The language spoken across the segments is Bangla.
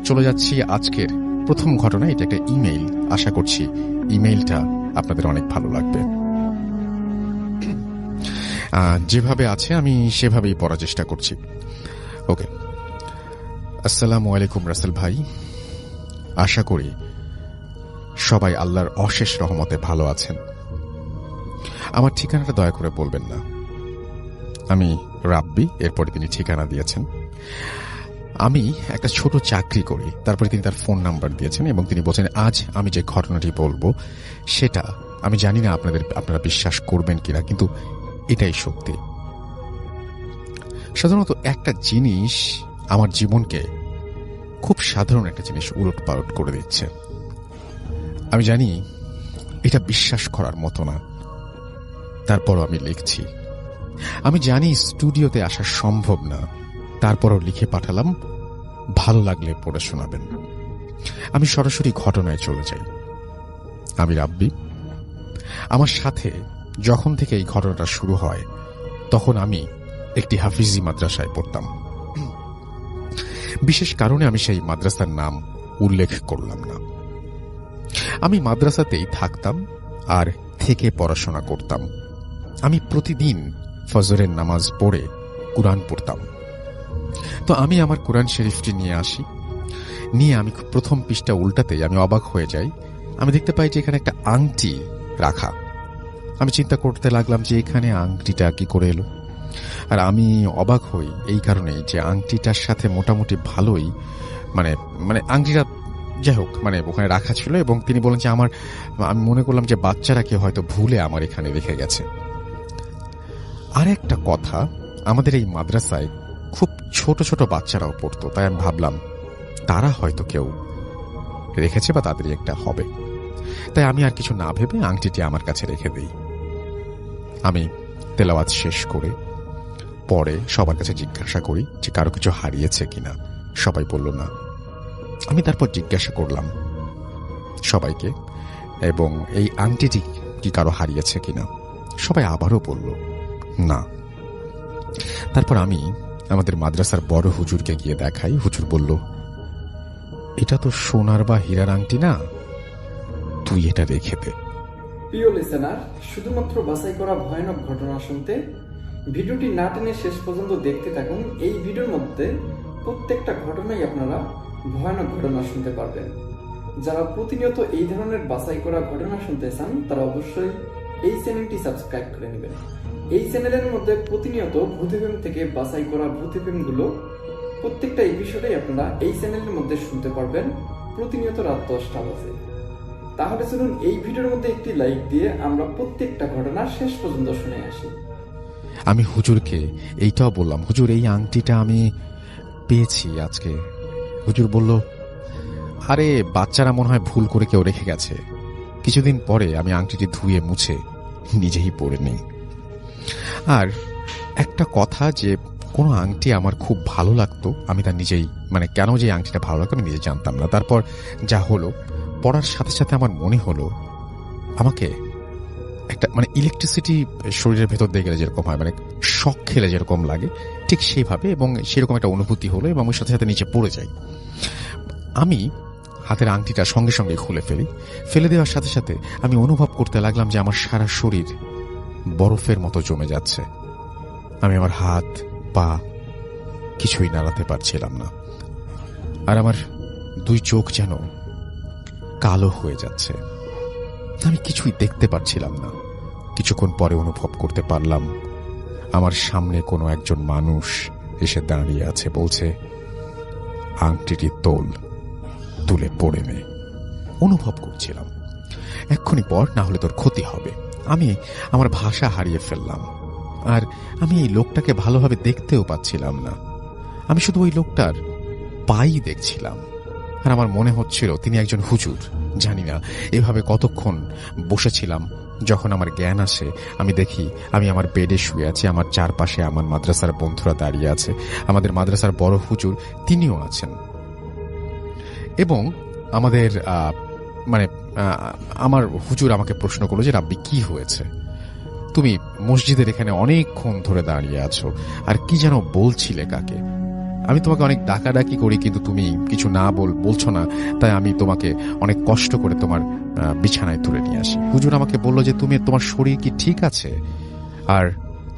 চলে যাচ্ছি আজকের প্রথম ঘটনা। এটা একটা ইমেইল। আশা করছি ইমেইলটা আপনাদের অনেক ভালো লাগবে। যেভাবে আছে আমি সেভাবেই পড়ার চেষ্টা করছি। ওকে। আসসালামু আলাইকুম রাসেল ভাই, আশা করি সবাই আল্লাহর অশেষ রহমতে ভালো আছেন। আমার ঠিকানাটা দয়া করে বলবেন না। আমি রাব্বি। এরপরে তিনি ঠিকানা দিয়েছেন। আমি একটা ছোট চাকরি করি। তারপরে তিনি তার ফোন নাম্বার দিয়েছেন এবং তিনি বলছেন আজ আমি যে ঘটনাটি বলবো সেটা আমি জানি না আপনারা বিশ্বাস করবেন কিনা, কিন্তু এটাই সত্যি। সাধারণত একটা জিনিস আমার জীবনকে, খুব সাধারণ একটা জিনিস, উলটপালট করে দিচ্ছে। আমি জানি এটা বিশ্বাস করার মতো না, তারপরও আমি লিখছি। আমি জানি স্টুডিওতে আসা সম্ভব না, তারপরও লিখে পাঠালাম। ভালো লাগলে পড়ে শোনাবেন। আমি সরাসরি ঘটনায় চলে যাই। আমি রাব্বি। আমার সাথে যখন থেকে এই ঘটনাটা শুরু হয় তখন আমি একটি হাফিজি মাদ্রাসায় পড়তাম। বিশেষ কারণে আমি সেই মাদ্রাসার নাম উল্লেখ করলাম না। আমি মাদ্রাসাতেই থাকতাম আর থেকে পড়াশোনা করতাম। আমি প্রতিদিন ফজরের নামাজ পড়ে কুরআন পড়তাম। তো আমি আমার কুরআন শরীফটি নিয়ে আসি। নিয়ে আমি প্রথম পৃষ্ঠা উল্টাতেই আমি অবাক হয়ে যাই। আমি দেখতে পাই যে এখানে একটা আংটি রাখা। আমি চিন্তা করতে লাগলাম যে এখানে আংটিটা কি করে এলো। আর আমি অবাক হই এই কারণেই যে আংটিটার সাথে মোটামুটি ভালোই মানে আংটিটা যাই হোক ওখানে রাখা ছিল। এবং তিনি বলেন যে আমি মনে করলাম যে বাচ্চারা কেউ হয়তো ভুলে আমার এখানে রেখে গেছে। আর একটা কথা, আমাদের এই মাদ্রাসায় খুব ছোট ছোট বাচ্চারাও পড়তো, তাই আমি ভাবলাম তারা হয়তো কেউ রেখেছে বা তাদেরই একটা হবে। তাই আমি আর কিছু না ভেবে আংটিটি আমার কাছে রেখে দিই। আমি তেলাওয়াত শেষ করে পরে সবার কাছে জিজ্ঞাসা করি যে কারো কিছু হারিয়েছে কিনা। সবাই বলল না। আমি তারপর জিজ্ঞাসা করলাম সবাইকে, এবং এই আংটিটি কি কারো হারিয়েছে কিনা। সবাই আবারও বলল না। তারপর আমি আমাদের মাদ্রাসার বড় হুজুরকে গিয়ে দেখাই। হুজুর বলল, এটা তো সোনার বা হীরার আংটি না, তুই এটা রেখে দে। প্রিয় লিসেনার, শুধুমাত্র বাছাই করা ভয়ানক ঘটনা শুনতে ভিডিওটি না টেনে শেষ পর্যন্ত দেখতে থাকুন। এই ভিডিওর মধ্যে প্রত্যেকটা ঘটনাই আপনারা ভয়ানক ঘটনা শুনতে পারবেন। যারা প্রতিনিয়ত এই ধরনের বাছাই করা ঘটনা শুনতে চান তারা অবশ্যই এই চ্যানেলটি সাবস্ক্রাইব করে নেবেন। এই চ্যানেলের মধ্যে প্রতিনিয়ত ভূতফিল্ম থেকে বাছাই করা ভূতফিল্মগুলো প্রত্যেকটা এপিসোডেই আপনারা এই চ্যানেলের মধ্যে শুনতে পারবেন প্রতিনিয়ত রাত 10টা বাজে। তাহলে চলুন এই ভিডিওর মধ্যে একটি লাইক দিয়ে আমরা প্রত্যেকটা ঘটনা শেষ পর্যন্ত শুনে আসি। আমি হুজুরকে এইটাও বললাম, হুজুর এই আংটিটা আমি পেয়েছি আজকে। হুজুর বলল, আরে বাচ্চারা মনে হয় ভুল করে কেউ রেখে গেছে। কিছুদিন পরে আমি আংটিটি ধুয়ে মুছে নিজেই পরে নিই। আর একটা কথা, যে কোনো আংটি আমার খুব ভালো লাগতো, আমি তার নিজেই কেন যে আংটিটা ভালো লাগতো আমি নিজে জানতাম না। তারপর যা হলো, পড়ার সাথে সাথে আমার মনে হলো আমাকে একটা ইলেকট্রিসিটি শরীরের ভেতর দিয়ে গেলে যেরকম হয়, শক খেলে যেরকম লাগে ঠিক সেইভাবে, এবং সেরকম একটা অনুভূতি হলো এবং ওর সাথে সাথে নিচে পড়ে যাই। আমি হাতের আংটিটা সঙ্গে সঙ্গে খুলে ফেলি। ফেলে দেওয়ার সাথে সাথে আমি অনুভব করতে লাগলাম যে আমার সারা শরীর বরফের মতো জমে যাচ্ছে। আমি আমার হাত পা কিছুই নাড়াতে পারছিলাম না। আর আমার দুই চোখ যেন কালো হয়ে যাচ্ছে। আমি কিছুই দেখতে পারছিলাম না। কিছুক্ষণ পরে অনুভব করতে পারলাম আমার সামনে কোনো একজন মানুষ এসে দাঁড়িয়ে আছে, বলছে, আংটিটি তুলে পড়ে নে। অনুভব করছিলাম এক্ষুনি পর, না হলে তোর ক্ষতি হবে। আমি আমার ভাষা হারিয়ে ফেললাম। আর আমি এই লোকটাকে ভালোভাবে দেখতেও পাচ্ছিলাম না। আমি শুধু ওই লোকটার পাই দেখছিলাম। আর আমার মনে হচ্ছিল তিনি একজন হুজুর। জানি না এভাবে কতক্ষণ বসেছিলাম। যখন আমার জ্ঞান আসে, আমি দেখি আমি আমার বেডে শুয়ে আছি। আমার চারপাশে আমার মাদ্রাসার বন্ধুরা দাঁড়িয়ে আছে। আমাদের মাদ্রাসার বড় হুজুর তিনিও আছেন। এবং আমাদের আমার হুজুর আমাকে প্রশ্ন করলো যে, রাব্বি কি হয়েছে? তুমি মসজিদের এখানে অনেকক্ষণ ধরে দাঁড়িয়ে আছো, আর কি যেন বলছিলে কাকে? আমি তোমাকে অনেক ডাকাডাকি করি, কিন্তু তুমি কিছু না বলছো না, তাই আমি তোমাকে অনেক কষ্ট করে তোমার বিছানায় তুলে নিয়ে আসি। হুজুর আমাকে বলল যে তুমি, তোমার শরীর কি ঠিক আছে, আর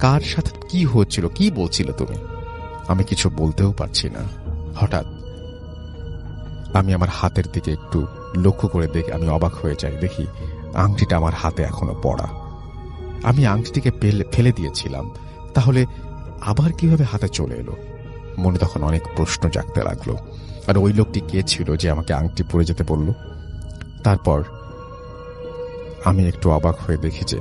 কার সাথে কি হচ্ছিল, কি বলছিল তুমি? আমি কিছু বলতেও পারছি না। হঠাৎ আমি আমার হাতের দিকে একটু লক্ষ্য করে দেখি, আমি অবাক হয়ে যাই, দেখি আংটিটা আমার হাতে এখনো পড়া। আমি আংটিটিকে ফেলে দিয়েছিলাম, তাহলে আবার কিভাবে হাতে চলে এলো? মনে তখন অনেক প্রশ্ন জাগতে লাগলো। আর ওই লোকটি কে ছিল যে আমাকে আংটি পরে যেতে বলল? তারপর আমি একটু অবাক হয়ে দেখি যে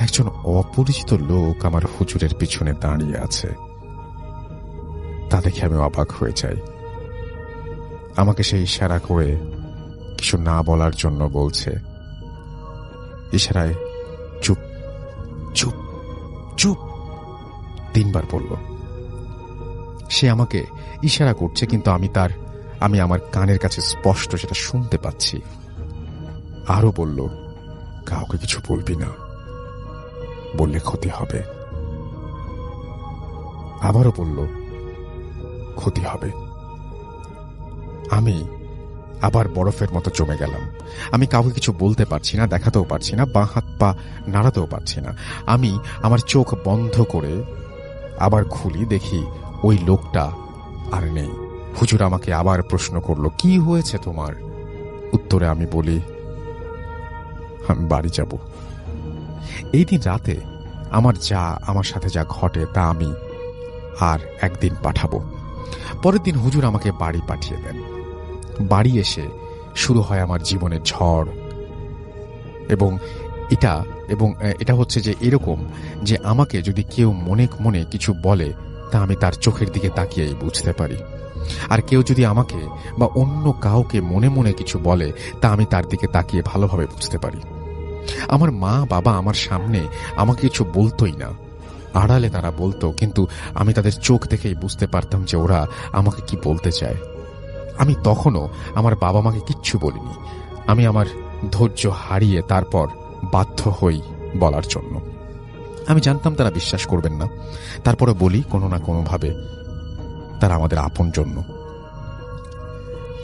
একজন অপরিচিত লোক আমার হুজুরের পিছনে দাঁড়িয়ে আছে। তা দেখে আমি অবাক হয়ে যাই। আমাকে সে ইশারা করে কিছু না বলার জন্য বলছে। ইশারায় চুপ চুপ চুপ 3 বার বলল। সে আমাকে ইশারা করছে, কিন্তু আমি আমার কানের কাছে স্পষ্ট সেটা শুনতে পাচ্ছি। আরো বলল, কাউকে কিছু বলবি না, বললে ক্ষতি হবে। আবারও বলল, ক্ষতি হবে। আমি আবার বরফের মতো জমে গেলাম। আমি কাউকে কিছু বলতে পারছি না, দেখাতেও পারছি না, বাঁ হাত পা নাড়াতেও পারছি না। আমি আমার চোখ বন্ধ করে আবার খুলি, দেখি ওই লোকটা আর নেই। হুজুর আমাকে আবার প্রশ্ন করলো, কি হয়েছে তোমার? উত্তরে আমি বলি, আমি বাড়ি যাব। এই দিন রাতে আমার সাথে যা ঘটে তা আমি আর একদিন পাঠাবো। পরের দিন হুজুর আমাকে বাড়ি পাঠিয়ে দেন। বাড়ি এসে শুরু হয় আমার জীবনের ঝড়। এবং এটা হচ্ছে যে এরকম যে আমাকে যদি কেউ মনে মনে কিছু বলে, তা আমি তার চোখের দিকে তাকিয়েই বুঝতে পারি। আর কেউ যদি আমাকে বা অন্য কাউকে মনে মনে কিছু বলে, তা আমি তার দিকে তাকিয়ে ভালোভাবে বুঝতে পারি। আমার মা বাবা আমার সামনে আমাকে কিছু বলতোই না, আড়ালে তারা বলতো, কিন্তু আমি তাদের চোখ দেখেই বুঝতে পারতাম যে ওরা আমাকে কি বলতে চায়। আমি তখনও আমার বাবা মাকে কিচ্ছু বলিনি। আমি আমার ধৈর্য হারিয়ে তারপর বাধ্য হই বলার জন্য। আমি জানতাম তারা বিশ্বাস করবেন না, তারপরে বলি কোনো না কোনোভাবে, তারা আমাদের আপন জন্য।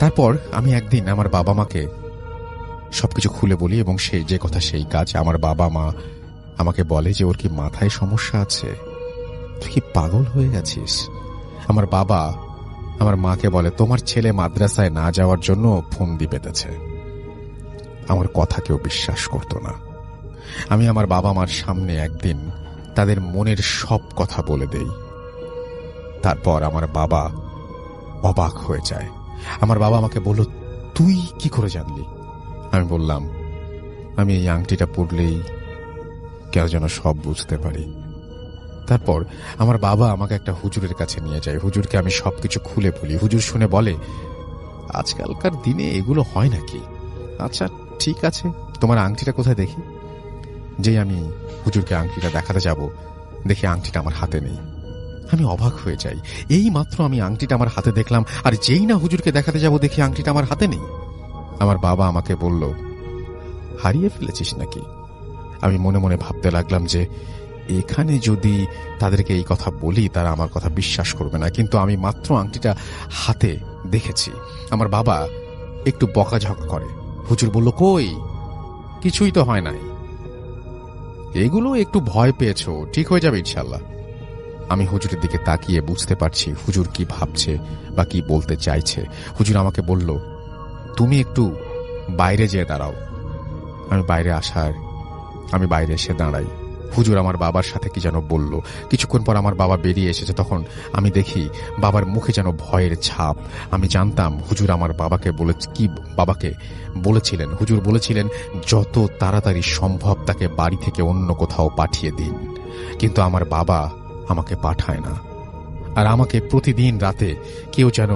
তারপর আমি একদিন আমার বাবা মাকে সবকিছু খুলে বলি, এবং সেই যে কথা সেই কাজ। আমার বাবা মা আমাকে বলে যে ওর কি মাথায় সমস্যা আছে, তুই কি পাগল হয়ে গেছিস? আমার বাবা আমার মাকে বলে, তোমার ছেলে মাদ্রাসায় না যাওয়ার জন্য ফন্দি পেতেছে। আমার কথা কেউ বিশ্বাস করত না। আমি আমার বাবা মার সামনে একদিন তাদের মনের সব কথা বলে দেই। তারপর আমার বাবা অবাক হয়ে যায়। আমার বাবা আমাকে বলল, তুই কি করে জানলি? আমি বললাম, আমি এই আংটিটা পরলেই কেউ যেন সব বুঝতে পারি। তারপর আমার বাবা আমাকে একটা হুজুরের কাছে নিয়ে যায়। হুজুরকে আমি সবকিছু খুলে বলি। হুজুর শুনে বলে, আজকালকার দিনে এগুলো হয় নাকি? আচ্ছা ঠিক আছে, তোমার আংটিটা কোথায় দেখি। যেই আমি হুজুরকে আংটিটা দেখাতে যাব, দেখি আংটিটা আমার হাতে নেই। আমি অবাক হয়ে যাই। এই মাত্র আমি আংটিটা আমার হাতে দেখলাম, আর যেই না হুজুরকে দেখাতে যাব, দেখি আংটিটা আমার হাতে নেই। আমার বাবা আমাকে বলল, হারিয়ে ফেলেছিস নাকি? আমি মনে মনে ভাবতে লাগলাম যে এখানে যদি তাদেরকে এই কথা বলি, তারা আমার কথা বিশ্বাস করবে না, কিন্তু আমি মাত্র আংটিটা হাতে দেখেছি। আমার বাবা একটু বকাঝকা করে। হুজুর বলল, কই, কিছুই তো হয় নাই, এগুলো একটু ভয় পেয়েছো, ঠিক হয়ে যাবে ইনশাল্লাহ। আমি হুজুরের দিকে তাকিয়ে বুঝতে পারছি হুজুর কি ভাবছে বা কি বলতে চাইছে। হুজুর আমাকে বলল, তুমি একটু বাইরে যেয়ে দাঁড়াও। আমি বাইরে এসে দাঁড়াই। হুজুর আমার বাবার সাথে কি যেন বলল। কিছুক্ষণ পর আমার বাবা বেরিয়ে এসেছে। তখন আমি দেখি বাবার মুখে যেন ভয়ের ছাপ। আমি জানতাম হুজুর আমার বাবাকে বলেছিলেন। হুজুর বলেছিলেন, যত তাড়াতাড়ি সম্ভব তাকে বাড়ি থেকে অন্য কোথাও পাঠিয়ে দিন। কিন্তু আমার বাবা আমাকে পাঠায় না। আর আমাকে প্রতিদিন রাতে কেউ যেন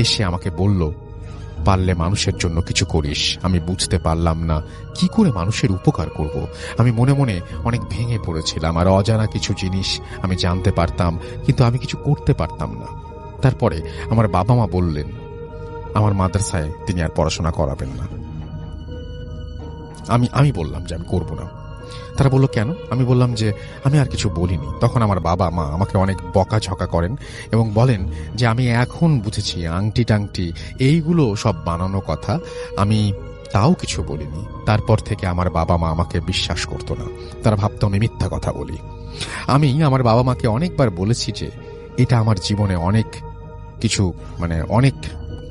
এসে আমাকে বলল, পারলে মানুষের জন্য কিছু করিস। আমি বুঝতে পারলাম না কি করে মানুষের উপকার করব। আমি মনে মনে অনেক ভেঙে পড়েছিলাম। আর অজানা কিছু জিনিস আমি জানতে পারতাম, কিন্তু আমি কিছু করতে পারতাম না। তারপরে আমার বাবা মা বললেন, আমার মাদ্রাসায় তিনি আর পড়াশোনা করাবেন না। আমি বললাম যে আমি করব না। তারা বলল, কেন? আমি বললাম যে আমি আর কিছু বলিনি। তখন আমার বাবা মা আমাকে অনেক বকাঝকা করেন এবং বলেন যে আমি এখন বুঝেছি আংটি টাংটি এইগুলো সব বানানো কথা, আমি তাও কিছু বলিনি। তারপর থেকে আমার বাবা মা আমাকে বিশ্বাস করতো না, তারা ভাবতো আমি মিথ্যা কথা বলি। আমি আমার বাবা মাকে অনেকবার বলেছি যে এটা আমার জীবনে অনেক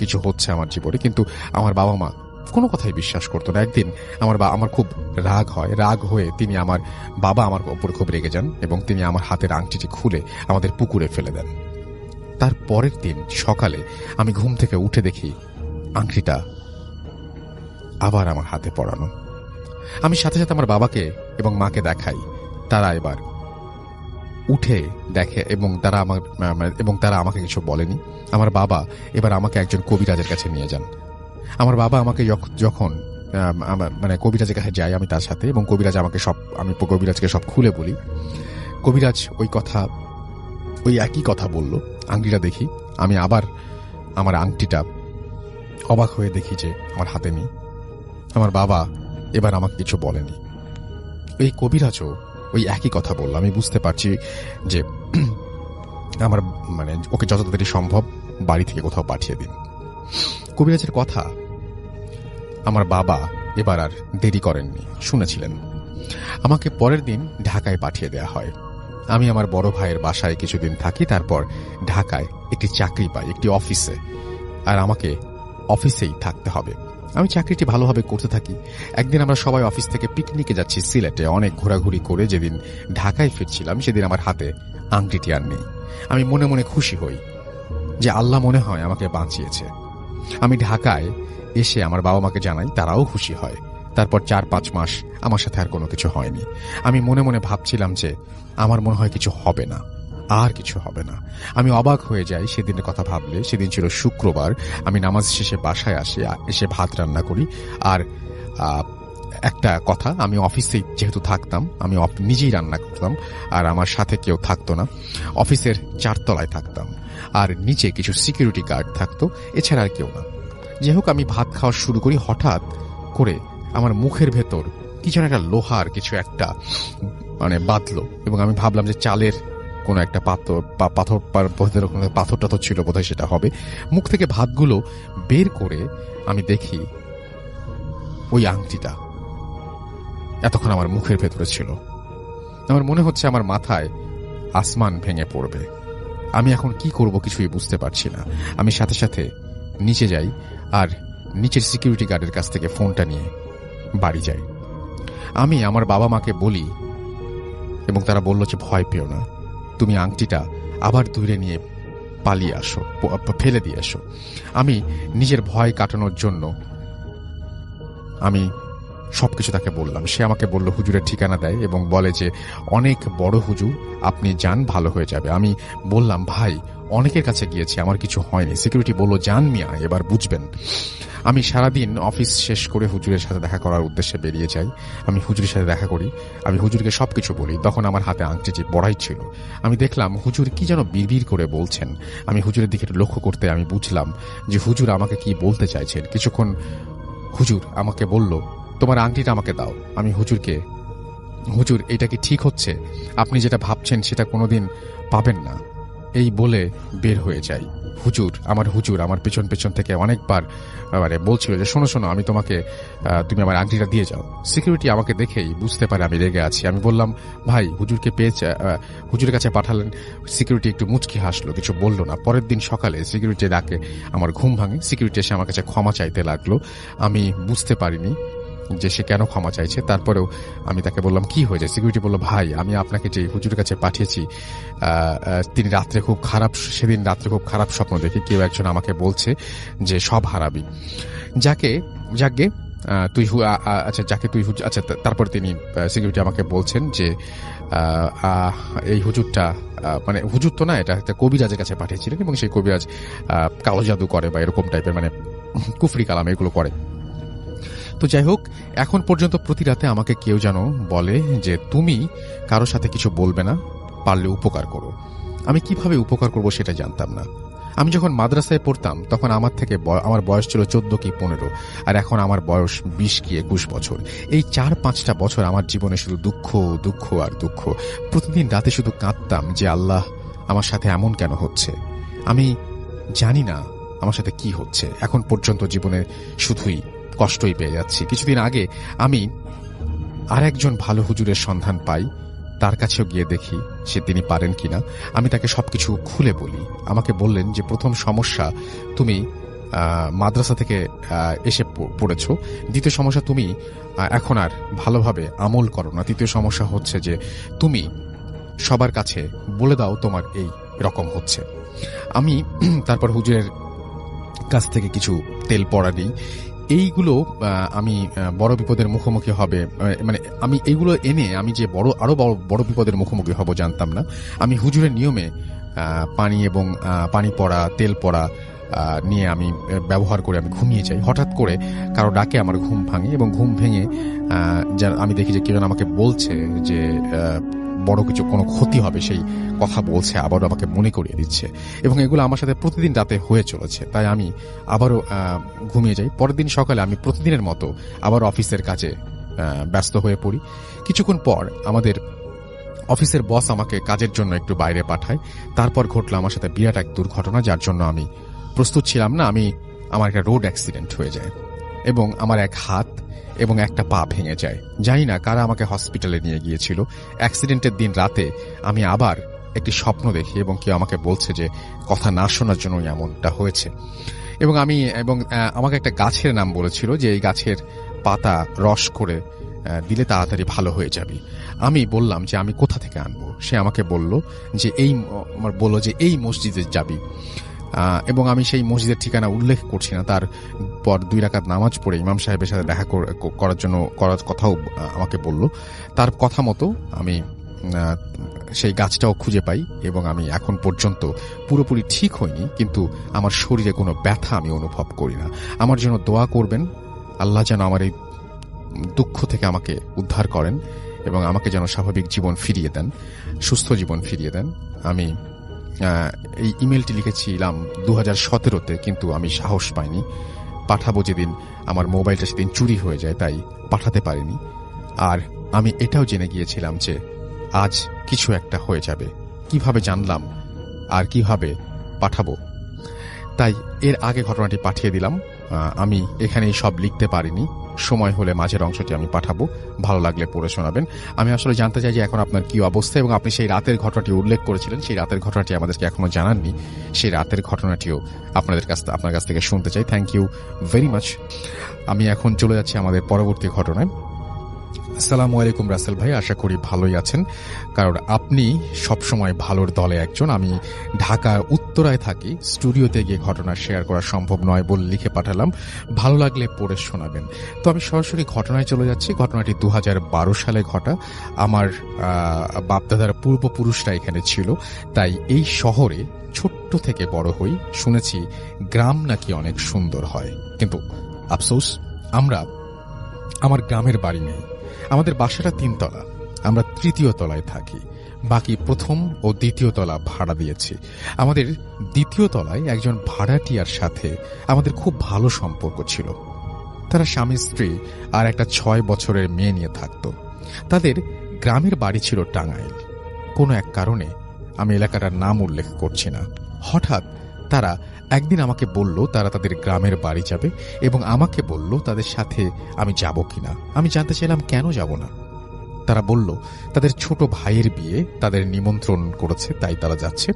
কিছু হচ্ছে আমার জীবনে, কিন্তু আমার বাবা মা কোনো কথাই বিশ্বাস করতো না। একদিন আমার খুব রাগ হয়, রাগ হয়ে আমার উপর খুব রেগে যান এবং তিনি আমার হাতের আংটিটি খুলে আমাদের পুকুরে ফেলে দেন। তার পরের দিন সকালে আমি ঘুম থেকে উঠে দেখি আংটিটা আবার আমার হাতে পড়ানো। আমি সাথে সাথে আমার বাবাকে এবং মাকে দেখাই। তারা এবার উঠে দেখে এবং তারা আমাকে কিছু বলেনি। আমার বাবা এবার আমাকে একজন কবিরাজের কাছে নিয়ে যান। আমার বাবা আমাকে যখন কবিরাজের কাছে যাই আমি তার সাথে, এবং আমি কবিরাজকে সব খুলে বলি। কবিরাজ ওই একই কথা বলল। আংটিটা দেখি, আমি আবার আমার আংটিটা অবাক হয়ে দেখি যে আমার হাতে নেই। আমার বাবা এবার আমাকে কিছু বলেনি। এই কবিরাজও ওই একই কথা বলল। আমি বুঝতে পারছি যে আমার ওকে যত তাড়াতাড়ি সম্ভব বাড়ি থেকে কোথাও পাঠিয়ে দিন। কবিরাজের কথা আমার বাবা এবার আর দেরি করেননি, শুনেছিলেন। আমাকে পরের দিন ঢাকায় পাঠিয়ে দেয়া হয়। আমি আমার বড় ভাইয়ের বাসায় কিছুদিন থাকি, তারপর ঢাকায় একটি চাকরি পাই একটি অফিসে, আর আমাকে অফিসেই থাকতে হবে। আমি চাকরিটি ভালোভাবে করতে থাকি। একদিন আমরা সবাই অফিস থেকে পিকনিকে যাচ্ছি সিলেটে। অনেক ঘোরাঘুরি করে যেদিন ঢাকায় ফিরছিলাম সেদিন আমার হাতে আংটিটি আর নেই। আমি মনে মনে খুশি হই যে আল্লাহ মনে হয় আমাকে বাঁচিয়েছে। আমি ঢাকায় এসে আমার বাবা মাকে জানাই, তারাও খুশি হয়। তারপর 4-5 মাস আমার সাথে আর কোনো কিছু হয়নি। আমি মনে মনে ভাবছিলাম যে আমার মনে হয় কিছু হবে না, আর কিছু হবে না। আমি অবাক হয়ে যাই সেদিনের কথা ভাবলে। সেদিন ছিল শুক্রবার। আমি নামাজ শেষে বাসায় এসে ভাত রান্না করি। আর একটা কথা, আমি অফিসে যেহেতু থাকতাম, আমি নিজেই রান্না করতাম, আর আমার সাথে কেউ থাকতো না। অফিসের 4 তলায় থাকতাম, আর নিচে কিছু সিকিউরিটি গার্ড থাকতো, এছাড়া আর কেউ না। যাই হোক, আমি ভাত খাওয়া শুরু করি। হঠাৎ করে আমার মুখের ভেতর কিছু একটা লোহার কিছু একটা বাঁধলো, এবং আমি ভাবলাম যে চালের কোনো একটা পাথর টাথর ছিল বোধহয়, সেটা হবে। মুখ থেকে ভাতগুলো বের করে আমি দেখি ওই আংটিটা এতক্ষণ আমার মুখের ভেতরে ছিল। আমার মনে হচ্ছে আমার মাথায় আসমান ভেঙে পড়বে। আমি এখন কি করব কিছুই বুঝতে পারছি না। আমি সাথে সাথে নিচে যাই আর নিচের সিকিউরিটি গার্ডের কাছ থেকে ফোনটা নিয়ে বাড়ি যাই। আমি আমার বাবা মাকে বলি এবং তারা বলল যে ভয় পেও না, তুমি আংটিটা আবার দূরে নিয়ে পালিয়ে আসো, ফেলে দিয়ে আসো। আমি নিজের ভয় কাটানোর জন্য আমি সবকিছু তাকে বললাম। সে আমাকে বলল, হুজুরের ঠিকানা দেয় এবং বলে যে অনেক বড় হুজুর, আপনি যান, ভালো হয়ে যাবে। আমি বললাম, ভাই অনেকের কাছে গিয়েছি, আমার কিছু হয়নি। সিকিউরিটি বলল, যান মিয়া, এবার বুঝবেন। আমি সারাদিন অফিস শেষ করে হুজুরের সাথে দেখা করার উদ্দেশ্যে বেরিয়ে যাই। আমি হুজুরের সাথে দেখা করি, আমি হুজুরকে সবকিছু বলি। তখন আমার হাতে আংটিটি পড়াই ছিল। আমি দেখলাম হুজুর কি যেন বিড়বিড় করে বলছেন। আমি হুজুরের দিকে লক্ষ্য করতে আমি বুঝলাম যে হুজুর আমাকে কি বলতে চাইছেন। কিছুক্ষণ হুজুর আমাকে বলল, তোমার আংটিটা আমাকে দাও। আমি হুজুর এটা কি ঠিক হচ্ছে? আপনি যেটা ভাবছেন সেটা কোনোদিন পাবেন না, এই বলে বের হয়ে যাই। হুজুর আমার পেছন পেছন থেকে অনেকবার বলছিল যে শোনো, আমি তুমি আমার আংটিটা দিয়ে যাও। সিকিউরিটি আমাকে দেখেই বুঝতে পারে আমি রেগে আছি। আমি বললাম, ভাই হুজুরের কাছে পাঠালেন। সিকিউরিটি একটু মুচকি হাসলো, কিছু বলল না। পরের দিন সকালে সিকিউরিটি ডাকে আমার ঘুম ভাঙে। সিকিউরিটি এসে আমার কাছে ক্ষমা চাইতে লাগলো। আমি বুঝতে পারিনি যে সে কেন ক্ষমা চাইছে। তারপরেও আমি তাকে বললাম, কি হয়েছে? সিকিউরিটি বলল, ভাই আমি আপনাকে যে হুজুরের কাছে পাঠিয়েছি, সেদিন রাত্রে খুব খারাপ স্বপ্ন দেখি। কেউ একজন আমাকে বলছে যে সব হারাবি। তারপর তিনি সিকিউরিটি আমাকে বলছেন যে এই হুজুরটা হুজুর তো না, এটা একটা কবিরাজের কাছে পাঠিয়েছিলেন, এবং সেই কবিরাজ কালো জাদু করে বা এরকম টাইপের কুফরি কালাম এগুলো করে। তো যাই হোক, এখন পর্যন্ত প্রতি রাতে আমাকে কেউ যেন বলে যে তুমি কারো সাথে কিছু বলবে না, পারলে উপকার করো। আমি কিভাবে উপকার করব সেটা জানতাম না। আমি যখন মাদ্রাসায় পড়তাম তখন আমার থেকে আমার বয়স ছিল 14 কি 15, আর এখন আমার বয়স 20 কি 21 বছর। এই 4-5টা বছর আমার জীবনে শুধু দুঃখ দুঃখ আর দুঃখ। প্রতিদিন রাতে শুধু কাঁদতাম যে আল্লাহ, আমার সাথে এমন কেন হচ্ছে? আমি জানি না আমার সাথে কি হচ্ছে। এখন পর্যন্ত জীবনে শুধুই কষ্টই পেয়ে যাচ্ছি। কিছুদিন আগে আমি আর একজন ভালো হুজুরের সন্ধান পাই, তার কাছেও গিয়ে দেখি তিনি পারেন কিনা। আমি তাকে সবকিছু খুলে বলি। আমাকে বললেন যে প্রথম সমস্যা, তুমি মাদ্রাসা থেকে এসে পড়েছ। দ্বিতীয় সমস্যা, তুমি এখন আর ভালোভাবে আমল করো না। তৃতীয় সমস্যা হচ্ছে যে তুমি সবার কাছে বলে দাও তোমার এই রকম হচ্ছে। আমি তারপর হুজুরের কাছ থেকে কিছু তেল পড়া নিই। এইগুলো আমি বড় বিপদের মুখোমুখি হবে, মানে আমি এইগুলো এনে আমি যে আরো বড় বিপদের মুখোমুখি হব জানতাম না। আমি হুজুরের নিয়মে পানি এবং পানি পড়া, তেল পড়া নিয়ে আমি ব্যবহার করে আমি ঘুমিয়ে যাই। হঠাৎ করে কারো ডাকে আমার ঘুম ভাঙে এবং ঘুম ভেঙে আমি দেখি যে কেউ আমাকে বলছে যে বড় কিছু কোনো ক্ষতি হবে সেই কথা বলছে, আবারও আমাকে মনে করিয়ে দিচ্ছে, এবং এগুলো আমার সাথে প্রতিদিন রাতে হয়ে চলেছে। তাই আমি আবারও ঘুমিয়ে যাই। পরের দিন সকালে আমি প্রতিদিনের মতো আবার অফিসের কাজে ব্যস্ত হয়ে পড়ি। কিছুক্ষণ পর আমাদের অফিসের বস আমাকে কাজের জন্য একটু বাইরে পাঠায়। তারপর ঘটলো আমার সাথে বিরাট এক দুর্ঘটনা, যার জন্য আমি প্রস্তুত ছিলাম না। আমার একটা রোড অ্যাক্সিডেন্ট হয়ে যায় এবং আমার এক হাত এবং একটা পা ভেঙে যায়। জানি না কারা আমাকে হসপিটালে নিয়ে গিয়েছিল। অ্যাক্সিডেন্টের দিন রাতে আমি আবার একটি স্বপ্ন দেখি এবং কেউ আমাকে বলছে যে কথা না শোনার জন্য এমনটা হয়েছে। এবং আমাকে একটা গাছের নাম বলেছিল যে এই গাছের পাতা রস করে দিলে তাড়াতাড়ি ভালো হয়ে যাবে। আমি বললাম যে আমি কোথা থেকে আনবো। সে আমাকে বলল যে এই মসজিদে যাবি, এবং আমি সেই মসজিদের ঠিকানা উল্লেখ করছি না। তারপর 2 রাকাত নামাজ পড়ে ইমাম সাহেবের সাথে দেখা করার কথাও আমাকে বলল। তার কথা মতো আমি সেই গাছটাও খুঁজে পাই এবং আমি এখন পর্যন্ত পুরোপুরি ঠিক হইনি, কিন্তু আমার শরীরে কোনো ব্যথা আমি অনুভব করি না। আমার জন্য দোয়া করবেন, আল্লাহ যেন আমার এই দুঃখ থেকে আমাকে উদ্ধার করেন এবং আমাকে যেন স্বাভাবিক জীবন ফিরিয়ে দেন, সুস্থ জীবন ফিরিয়ে দেন। আমি এই ইমেলটি লিখেছিলাম 2017-তে, কিন্তু আমি সাহস পাইনি। পাঠাবো যেদিন আমার মোবাইলটা সেদিন চুরি হয়ে যায়, তাই পাঠাতে পারিনি। আর আমি এটাও জেনে গিয়েছিলাম যে আজ কিছু একটা হয়ে যাবে। কিভাবে জানলাম আর কিভাবে পাঠাবো, তাই এর আগে ঘটনাটি পাঠিয়ে দিলাম। আমি এখানেই সব লিখতে পারিনি, সময় হলে মাঝের অংশটি আমি পাঠাবো, ভালো লাগলে পড়ে শোনাবেন। আমি আসলে জানতে চাই যে এখন আপনার কি অবস্থা, এবং আপনি সেই রাতের ঘটনাটি উল্লেখ করেছিলেন, সেই রাতের ঘটনাটি আমাদেরকে এখনো জানাননি। সেই রাতের ঘটনাটিও আপনার কাছ থেকে শুনতে চাই। Thank you very much. আমি এখন চলে যাচ্ছি আমাদের পরবর্তী ঘটনায়। আসসালামু আলাইকুম রাসেল ভাই, আশা করি ভালোই আছেন, কারণ আপনি সবসময় ভালোর দলে একজন। আমি ঢাকার উত্তরায় থাকি, স্টুডিওতে গিয়ে ঘটনা শেয়ার করা সম্ভব নয় বলে লিখে পাঠালাম, ভালো লাগলে পড়ে শোনাবেন। তো আমি সরাসরি ঘটনায় চলে যাচ্ছি। ঘটনাটি 2012 সালে ঘটা। আমার বাপদাদার পূর্বপুরুষরা এখানে ছিল, তাই এই শহরে ছোট্ট থেকে বড় হই। শুনেছি গ্রাম নাকি অনেক সুন্দর হয়, কিন্তু আফসোস আমার গ্রামের বাড়ি নেই। আমাদের বাসাটা 3 তলা, আমরা 3য় তলায় থাকি, বাকি 1ম ও 2য় তলা ভাড়া দিয়েছি। আমাদের 2য় তলায় একজন ভাড়াটিয়ার সাথে আমাদের খুব ভালো সম্পর্ক ছিল। তারা স্বামী স্ত্রী আর একটা 6 বছরের মেয়ে নিয়ে থাকত। তাদের গ্রামের বাড়ি ছিল টাঙ্গাইল। কোনো এক কারণে, আমি এলাকাটার নাম উল্লেখ করছি না, হঠাৎ তারা একদিন আমাকে বলল তারা তাদের গ্রামের বাড়ি যাবে, এবং আমাকে বলল তাদের সাথে আমি যাব কিনা। আমি জানতে চাইলাম কেন যাব না। তারা বলল তাদের ছোট ভাইয়ের বিয়ে, তাদের নিমন্ত্রণ করেছে, তাই তারা যাচ্ছে।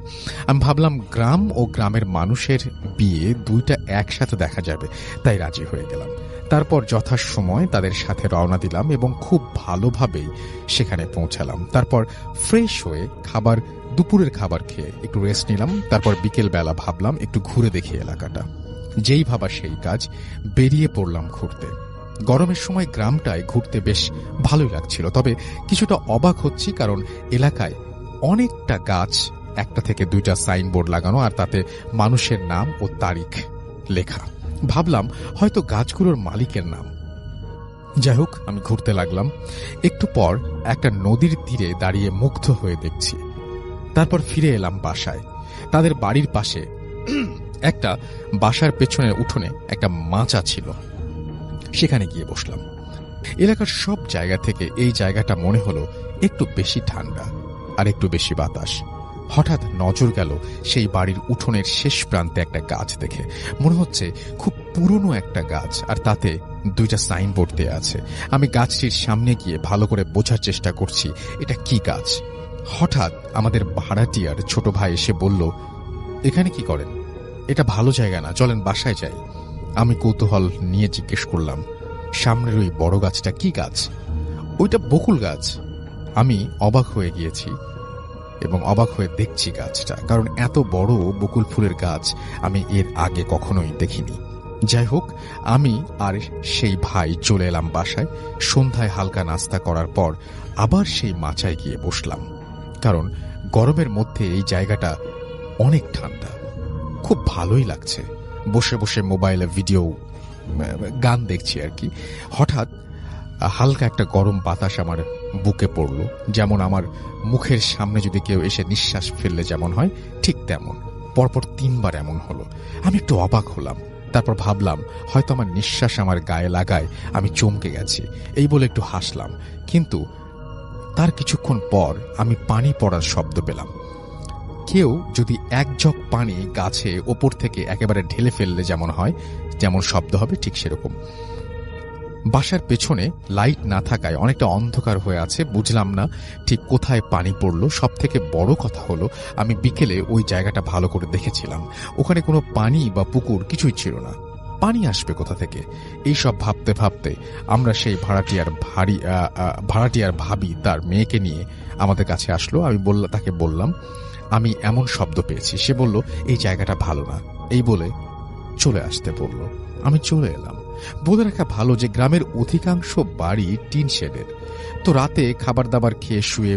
আমি ভাবলাম গ্রাম ও গ্রামের মানুষের বিয়ে দুইটা একসাথে দেখা যাবে, তাই রাজি হয়ে গেলাম। তারপর যথাসময় তাদের সাথে রওনা দিলাম এবং খুব ভালোভাবেই সেখানে পৌঁছালাম। তারপর ফ্রেশ হয়ে দুপুরের খাবার খেয়ে একটু রেস্ট নিলাম। তারপর বিকেল বেলা ভাবলাম একটু ঘুরে দেখি এলাকাটা। যেই ভাবা সেই কাজ, বেরিয়ে পড়লাম ঘুরতে। গরমের সময় গ্রামটায় ঘুরতে বেশ ভালোই লাগছিল, তবে কিছুটা অবাক হচ্ছি, কারণ এলাকায় অনেকটা গাছ, 1টা থেকে 2টা সাইনবোর্ড লাগানো, আর তাতে মানুষের নাম ও তারিখ লেখা। ভাবলাম হয়তো গাছগুলোর মালিকের নাম। যাই হোক, আমি ঘুরতে লাগলাম। একটু পর একটা নদীর তীরে দাঁড়িয়ে মুগ্ধ হয়ে দেখছি। তারপর ফিরে এলাম বাসায়। তাদের বাড়ির পাশে একটা বাসার পেছনের উঠোনে একটা মাচা ছিল, সেখানে গিয়ে বসলাম। এলাকার সব জায়গা থেকে এই জায়গাটা মনে হলো একটু বেশি ঠান্ডা আর একটু বেশি বাতাস। হঠাৎ নজর গেল সেই বাড়ির উঠোনের শেষ প্রান্তে একটা গাছ দেখে। মনে হচ্ছে খুব পুরনো একটা গাছ, আর তাতে 2টা সাইনবোর্ড দেয়া আছে। আমি গাছটির সামনে গিয়ে ভালো করে বোঝার চেষ্টা করছি এটা কি গাছ। হঠাৎ আমাদের ভাড়াটিয়ার ছোট ভাই এসে বলল, এখানে কি করেন? এটা ভালো জায়গা না, চলেন বাসায় যাই। আমি কৌতূহল নিয়ে জিজ্ঞেস করলাম, সামনের ওই বড় গাছটা কি গাছ? ওইটা বকুল গাছ। আমি অবাক হয়ে গিয়েছি এবং অবাক হয়ে দেখছি গাছটা, কারণ এত বড় বকুল ফুলের গাছ আমি এর আগে কখনোই দেখিনি। যাই হোক, আমি আর সেই ভাই চলে এলাম বাসায়। সন্ধ্যায় হালকা নাস্তা করার পর আবার সেই মাচায় গিয়ে বসলাম, কারণ গরমের মধ্যে এই জায়গাটা অনেক ঠান্ডা, খুব ভালোই লাগছে। বসে বসে মোবাইলে ভিডিও গান দেখছি আর কি। হঠাৎ হালকা একটা গরম বাতাস আমার বুকে পড়ল, যেমন আমার মুখের সামনে যদি কেউ এসে নিঃশ্বাস ফেললে যেমন হয় ঠিক তেমন। পরপর 3 বার এমন হলো। আমি একটু অবাক হলাম, তারপর ভাবলাম হয়তো আমার নিঃশ্বাস আমার গায়ে লাগায় আমি চমকে গেছি, এই বলে একটু হাসলাম। কিন্তু তার কিছুক্ষণ পর আমি পানি পড়ার শব্দ পেলাম। কেউ যদি 1 জগ পানি গাছে ওপর থেকে একেবারে ঢেলে ফেললে যেমন হয়, যেমন শব্দ হবে ঠিক সেরকম। বাসার পেছনে লাইট না থাকায় অনেকটা অন্ধকার হয়ে আছে, বুঝলাম না ঠিক কোথায় পানি পড়ল। সব থেকে বড় কথা হলো, আমি বিকেলে ওই জায়গাটা ভালো করে দেখেছিলাম, ওখানে কোনো পানি বা পুকুর কিছুই ছিল না। পানি আসবে কোথা থেকে? এইসব ভাবতে ভাবতে আমরা সেই ভাড়াটিয়ার ভাবি তার মেয়েকে নিয়ে আমাদের কাছে আসলো। আমি তাকে বললাম আমি এমন শব্দ পেয়েছি। সে বলল এই জায়গাটা ভালো না, এই বলে চলে আসতে বলল। আমি চলে এলাম। বলে রাখা ভালো যে গ্রামের অধিকাংশ বাড়ি টিন শেডের। তো রাতে খাবার দাবার খেয়ে শুয়ে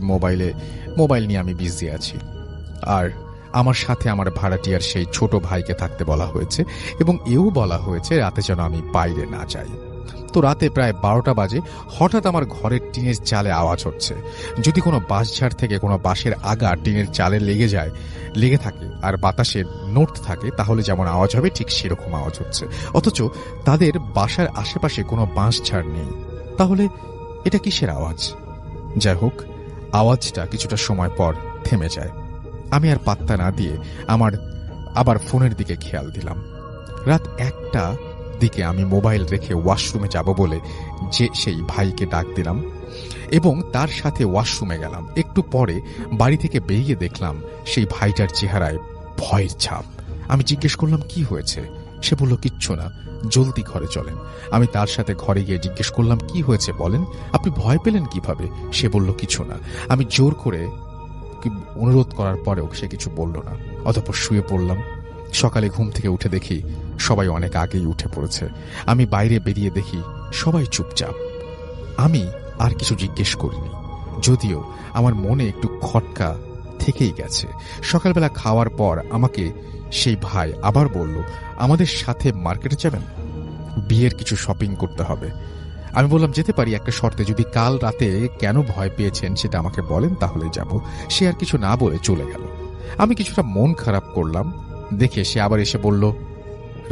মোবাইল নিয়ে আমি বিজি আছি। আর আমার সাথে আমার ভাড়াটিয়ার সেই ছোট ভাইকে থাকতে বলা হয়েছে, এবং এও বলা হয়েছে রাতে যেন আমি বাইরে না যাই। তো রাতে প্রায় 12টা বাজে হঠাৎ আমার ঘরের টিনের চালে আওয়াজ হচ্ছে। যদি কোনো বাঁশঝাড় থেকে কোনো বাঁশের আগা টিনের চালে লেগে থাকে আর বাতাসের নোট থাকে, তাহলে যেমন আওয়াজ হবে ঠিক সেরকম আওয়াজ হচ্ছে। অথচ তাদের বাসার আশেপাশে কোনো বাঁশঝাড় নেই। তাহলে এটা কিসের আওয়াজ? যাই হোক, আওয়াজটা কিছুটা সময় পর থেমে যায়। আমি আর পাত্তা না দিয়ে আবার ফোনের দিকে খেয়াল দিলাম। রাত 1টা দিকে আমি মোবাইল রেখে ওয়াশরুমে যাব বলে সেই ভাইকে ডাক দিলাম এবং তার সাথে ওয়াশরুমে গেলাম। একটু পরে বাড়ি থেকে বেরিয়ে দেখলাম সেই ভাইটার চেহারায় ভয়ের ছাপ। আমি জিজ্ঞেস করলাম কি হয়েছে? সে বলল কিচ্ছু না, জলদি ঘরে চলেন। আমি তার সাথে ঘরে গিয়ে জিজ্ঞেস করলাম কি হয়েছে বলেন, আপনি ভয় পেলেন কিভাবে? সে বলল কিছু না। আমি জোর করে অনুরোধ করার পরেও সে কিছু বলল না। অতঃপর শুয়ে পড়লাম। সকালে ঘুম থেকে উঠে দেখি সবাই অনেক আগেই উঠে পড়েছে। আমি বাইরে বেরিয়ে দেখি সবাই চুপচাপ। আমি আর কিছু জিজ্ঞেস করিনি, যদিও আমার মনে একটু খটকা থেকেই গেছে। সকালবেলা খাওয়ার পর আমাকে সেই ভাই আবার বলল আমাদের সাথে মার্কেটে যাবেন, বিয়ের কিছু শপিং করতে হবে। আমি বললাম যেতে পারি, একটা শর্তে, যদি কাল রাতে কেন ভয় পেয়েছেন সেটা আমাকে বলেন তাহলে যাব। সে আর কিছু না বলে চলে গেল। আমি কিছুটা মন খারাপ করলাম দেখে সে আবার এসে বলল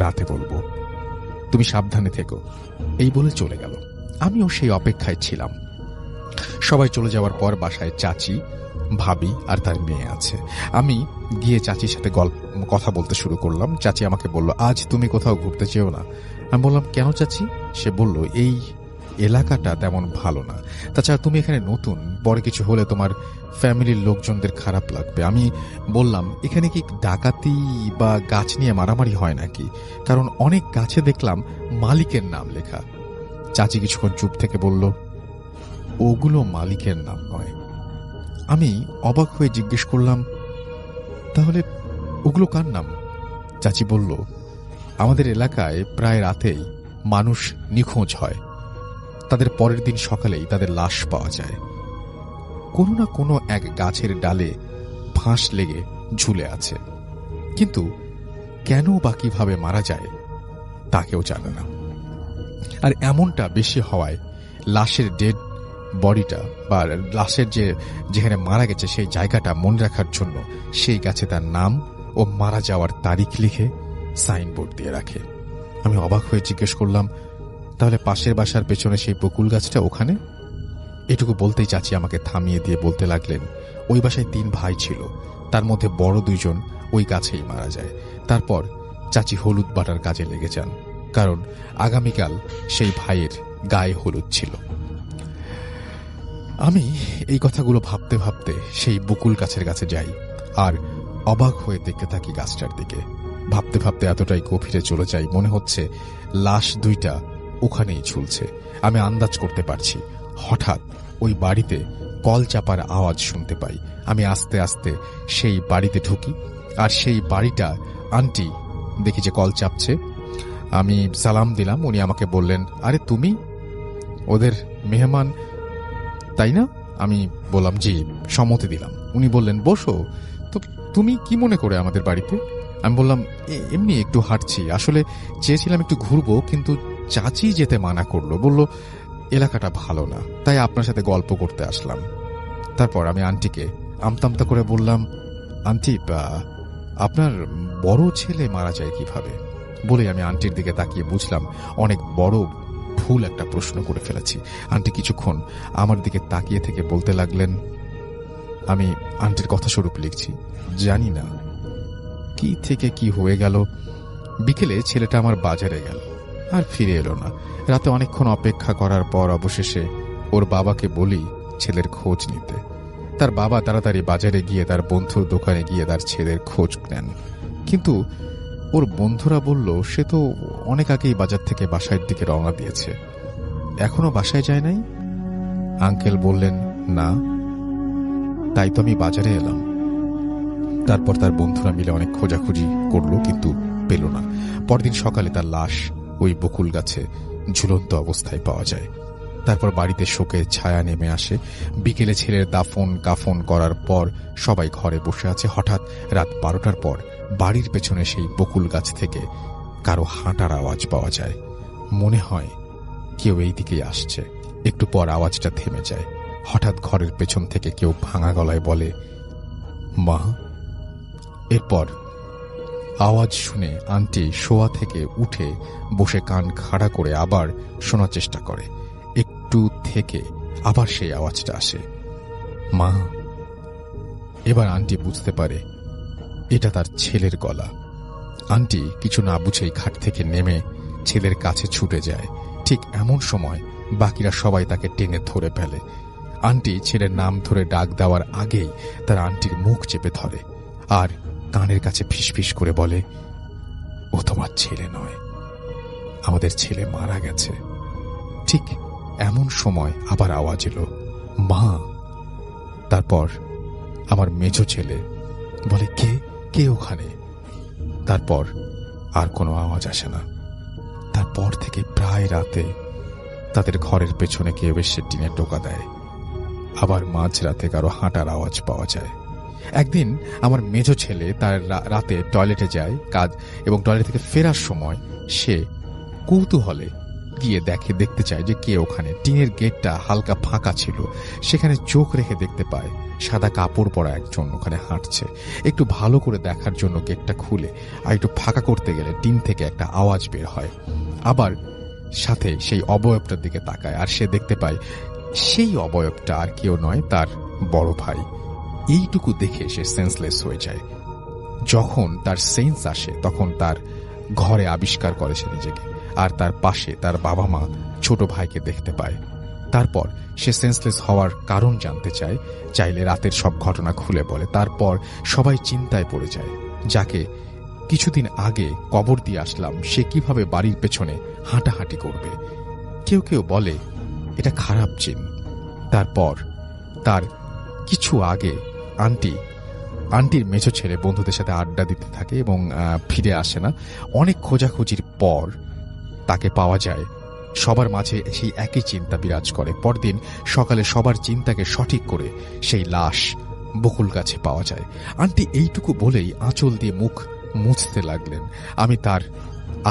রাতে বলবো, তুমি সাবধানে থেকো, এই বলে চলে গেল। আমিও সেই অপেক্ষায় ছিলাম। সবাই চলে যাওয়ার পর বাসায় চাচি, ভাবি আর তার মেয়ে আছে। আমি গিয়ে চাচির সাথে কথা বলতে শুরু করলাম। চাচি আমাকে বলল আজ তুমি কোথাও ঘুরতে চেও না? আমি বললাম কেন চাচি? সে বলল এই এলাকাটা তেমন ভালো না, তাছাড়া তুমি এখানে নতুন, পরে কিছু হলে তোমার ফ্যামিলির লোকজনদের খারাপ লাগবে। আমি বললাম এখানে কি ডাকাতি বা গাছ নিয়ে মারামারি হয় নাকি? কারণ অনেক গাছে দেখলাম মালিকের নাম লেখা। চাচি কিছুক্ষণ চুপ থেকে বলল ওগুলো মালিকের নাম নয়। আমি অবাক হয়ে জিজ্ঞেস করলাম তাহলে ওগুলো কার নাম? চাচি বলল আমাদের এলাকায় প্রায় রাতেই মানুষ নিখোঁজ হয়, তাদের পরের দিন সকালেই তাদের লাশ পাওয়া যায়। কোনো না কোনো এক গাছের ডালে ফাঁস লেগে ঝুলে আছে, কিন্তু কেন বা কিভাবে মারা যায় তা কেউ জানে না। আর এমনটা বেশি হওয়ায় লাশের ডেড বডিটা বা লাশের যেখানে মারা গেছে সেই জায়গাটা মনে রাখার জন্য সেই গাছে তার নাম ও মারা যাওয়ার তারিখ লিখে সাইনবোর্ড দিয়ে রাখে। আমি অবাক হয়ে জিজ্ঞেস করলাম, তাহলে পাশের বাসার পেছনে সেই বকুল গাছটা ওখানে? এটুকু বলতেই চাচি আমাকে থামিয়ে দিয়ে বলতে লাগলেন, ওই বাসায় 3 ভাই ছিল, তার মধ্যে বড় 2 জন ওই গাছেই মারা যায়। তারপর চাচি হলুদ বাটার কাজে লেগে যান, কারণ আগামীকাল সেই ভাইয়ের গায়ে হলুদ ছিল। আমি এই কথাগুলো ভাবতে ভাবতে সেই বকুল গাছের কাছে যাই আর অবাক হয়ে দেখতে থাকি গাছটার দিকে। ভাবতে ভাবতে এতটাই গভীরে চলে যাই, মনে হচ্ছে লাশ 2টা ওখানেই ঝুলছে। আমি আন্দাজ করতে পারছি। হঠাৎ ওই বাড়িতে কল চাপার আওয়াজ শুনতে পাই। আমি আস্তে আস্তে সেই বাড়িতে ঢুকি, আর সেই বাড়িটা আন্টি দেখি যে কল চাপছে। আমি সালাম দিলাম। উনি আমাকে বললেন, আরে তুমি ওদের মেহমান তাই না? আমি বললাম জি, সম্মতি দিলাম। উনি বললেন, বসো। তো তুমি কি মনে করে আমাদের বাড়িতে? আমি বললাম, এমনি একটু হাঁটছি, আসলে চেয়েছিলাম একটু ঘুরবো, কিন্তু চাচি যেতে মানা করলো, বলল এলাকাটা ভালো না, তাই আপনার সাথে গল্প করতে আসলাম। তারপর আমি আন্টিকে আমতামতা করে বললাম, আন্টি আপনার বড় ছেলে মারা যায় কিভাবে? বলে আমি আন্টির দিকে তাকিয়ে বুঝলাম অনেক বড় ভুল একটা প্রশ্ন করে ফেলেছি। আন্টি কিছুক্ষণ আমার দিকে তাকিয়ে থেকে বলতে লাগলেন, আমি আন্টির কথা স্বরূপ লিখছি, জানি না কি থেকে কি হয়ে গেল। বিকেলে ছেলেটা আমার বাজারে গেল, আর ফিরে এলো না। রাতে অনেকক্ষণ অপেক্ষা করার পর অবশেষে ওর বাবাকে বলি ছেলের খোঁজ নিতে। তার বাবা তাড়াতাড়ি বাজারে গিয়ে তার বন্ধুর দোকানে গিয়ে তার ছেলের খোঁজ নেন, কিন্তু ওর বন্ধুরা বলল সে তো অনেক আগেই বাজার থেকে বাসার দিকে রওনা দিয়েছে, এখনো বাসায় যায় নাই। আঙ্কেল বললেন, না, তাই তো আমি বাজারে এলাম। তারপর তার বন্ধুরা মিলে অনেক খোঁজাখুঁজি করলো, কিন্তু পেল না। পরদিন সকালে তার লাশ ওই বকুল গাছে ঝুলন্ত অবস্থায় পাওয়া যায়। তারপর বাড়িতে শোকের ছায়া নেমে আসে। বিকেলে ছেলের দাফন কাফন করার পর সবাই ঘরে বসে আছে। হঠাৎ রাত 12টার পর বাড়ির পেছনে সেই বকুল গাছ থেকে কারো হাঁটার আওয়াজ পাওয়া যায়। মনে হয় কেউ এই দিকেই আসছে। একটু পর আওয়াজটা থেমে যায়। হঠাৎ ঘরের পেছন থেকে কেউ ভাঙা গলায় বলে, মা। এরপর আওয়াজ শুনে আন্টি শোয়া থেকে উঠে বসে কান খাড়া করে আবার শোনার চেষ্টা করে। একটু থেকে আবার সেই আওয়াজটা আসে, মা। এবার আন্টি বুঝতে পারে এটা তার ছেলের গলা। আন্টি কিছু না বুঝেই খাট থেকে নেমে ছেলের কাছে ছুটে যায়। ঠিক এমন সময় বাকিরা সবাই তাকে টেনে ধরে ফেলে। আন্টি ছেলের নাম ধরে ডাক দেওয়ার আগেই তার আন্টির মুখ চেপে ধরে আর কানের কাছে ফিসফিস করে বলে, ও তোমার ছেলে নয়, আমাদের ছেলে মারা গেছে। ঠিক এমন সময় আবার আওয়াজ এলো, মা। তারপর আমার মেজো ছেলে বলে, কে কে ওখানে? তারপর আর কোনো আওয়াজ আসে না। তারপর থেকে প্রায় রাতে তাদের ঘরের পেছনে কেউ এসে টিনে টোকা দেয়। আবার মাঝরাতে কারো হাঁটার আওয়াজ পাওয়া যায়। একদিন আমার মেজো ছেলে তার রাতে টয়লেটে যায় কাজ, এবং টয়লেট থেকে ফেরার সময় সে কৌতূহলে গিয়ে দেখতে চায় যে কে ওখানে। টিনের গেটটা হালকা ফাঁকা ছিল, সেখানে চোখ রেখে দেখতে পায় সাদা কাপড় পরা একজন ওখানে হাঁটছে। একটু ভালো করে দেখার জন্য গেটটা খুলে আর একটু ফাঁকা করতে গেলে টিন থেকে একটা আওয়াজ বের হয়। আবার সাথে সেই অবয়বটার দিকে তাকায়, আর সে দেখতে পায় সেই অবয়বটা আর কেউ নয়, তার বড় ভাই। এইটুকু দেখে সে সেন্সলেস হয়ে যায়। যখন তার সেন্স আসে তখন তার ঘরে আবিষ্কার করে সে নিজেকে, আর তার পাশে তার বাবা মা ছোট ভাইকে দেখতে পায়। তারপর সে সেন্সলেস হওয়ার কারণ জানতে চাইলে রাতের সব ঘটনা খুলে বলে। তারপর সবাই চিন্তায় পড়ে যায়, যাকে কিছুদিন আগে কবর দিয়ে আসলাম সে কিভাবে বাড়ির পেছনে হাঁটাহাঁটি করবে। কেউ কেউ বলে এটা খারাপ জিন। তারপর তার কিছু আগে আন্টির মেজো ছেলে বন্ধুদের সাথে আড্ডা দিতে থাকে এবং ফিরে আসে না। অনেক খোঁজাখুঁজির পর তাকে পাওয়া যায়। সবার মাঝে সেই একই চিন্তা বিরাজ করে। পরদিন সকালে সবার চিন্তাকে সঠিক করে সেই লাশ বকুল গাছে পাওয়া যায়। আন্টি এইটুকু বলেই আঁচল দিয়ে মুখ মুছতে লাগলেন। আমি তার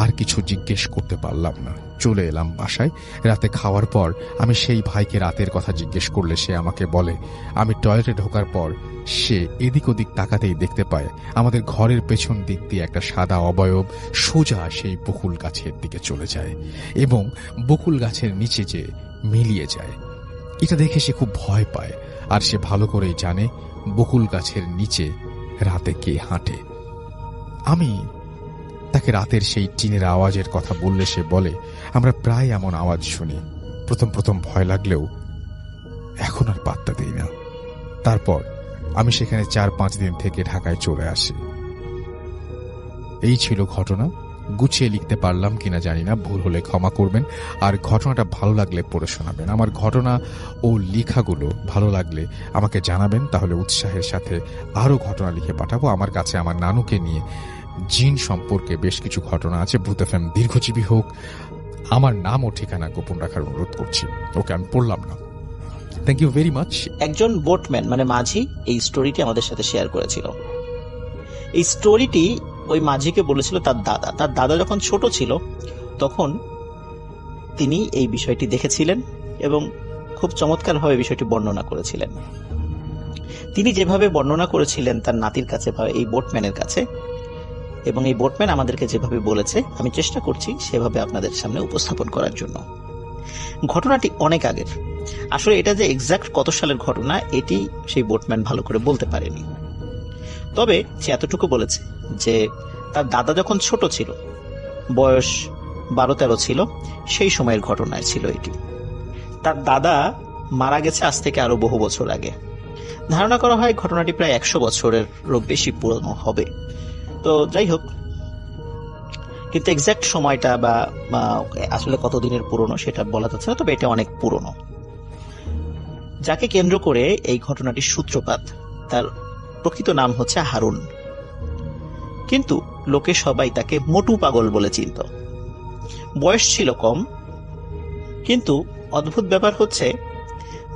আর কিছু জিজ্ঞেস করতে পারলাম না, চলে এলাম বাসায়। রাতে খাওয়ার পর আমি সেই ভাইকে রাতের কথা জিজ্ঞেস করলে সে আমাকে বলে, আমি টয়লেটে ঢোকার পর সে এদিক ওদিক তাকাতেই দেখতে পায় আমাদের ঘরের পেছন দিক দিয়ে একটা সাদা অবয়ব সোজা সেই বকুল গাছের দিকে চলে যায় এবং বকুল গাছের নিচে যে মিলিয়ে যায়। এটা দেখে সে খুব ভয় পায়, আর সে ভালো করেই জানে বকুল গাছের নিচে রাতে কে হাঁটে। আমি তাকে রাতের সেই টিনের আওয়াজের কথা বললে সে বলে, আমরা প্রায় এমন আওয়াজ শুনি, প্রথম প্রথম ভয় লাগলেও এখন আর পাত্তা দিই না। তারপর আমি সেখানে 4-5 দিন থেকে ঢাকায় চলে আসি। এই ছিল ঘটনা। গুছিয়ে লিখতে পারলাম কিনা জানি না, ভুল হলে ক্ষমা করবেন। আর ঘটনাটা ভালো লাগলে পড়ে শোনাবেন। আমার ঘটনা ও লেখাগুলো ভালো লাগলে আমাকে জানাবেন, তাহলে উৎসাহের সাথে আরও ঘটনা লিখে পাঠাবো। আমার কাছে আমার নানুকে নিয়ে জিন সম্পর্কে বেশ কিছু ঘটনা আছে। ভূত এফএম দীর্ঘজীবী হোক। আমার নাম ও ঠিকানা গোপন রাখার অনুরোধ করছি। ওকে, আমি পড়লাম না। Thank you very much. একজন বোটম্যান মানে মাঝি এই স্টোরিটি আমাদের সাথে শেয়ার করেছিল। এই স্টোরিটি ওই মাঝিকে বলেছিল তার দাদা যখন ছোট ছিল তখন তিনি এই বিষয়টি দেখেছিলেন এবং খুব চমৎকারভাবে বিষয়টি বর্ণনা করেছিলেন। তিনি যেভাবে বর্ণনা করেছিলেন তার নাতির কাছে বা এই বোটম্যানের কাছে, এবং এই বোটম্যান আমাদেরকে যেভাবে বলেছে, আমি চেষ্টা করছি সেভাবে আপনাদের সামনে উপস্থাপন করার জন্য। ঘটনাটি অনেক আগের। আসলে এটা যে এক্সাক্ট কত সালের ঘটনা এটি সেই বোটম্যান ভালো করে বলতে পারেনি, তবে সে এতটুকু বলেছে যে তার দাদা যখন ছোট ছিল, বয়স 12-13 ছিল, সেই সময়ের ঘটনায় ছিল এটি। তার দাদা মারা গেছে আজ থেকে আরো বহু বছর আগে। ধারণা করা হয় ঘটনাটি প্রায় 100 বছরেরও বেশি পুরনো হবে। তো যাই হোক, কিন্তু এক্সাক্ট সময়টা বা আসলে কতদিনের পুরনো সেটা বলা যাচ্ছে না, তবে এটা অনেক পুরনো। যাকে কেন্দ্র করে এই ঘটনাটির সূত্রপাত, তার প্রকৃত নাম হচ্ছে হারুন, কিন্তু লোকে সবাই তাকে মোটু পাগল বলে চিনত। বয়স ছিল কম, কিন্তু অদ্ভুত ব্যাপার হচ্ছে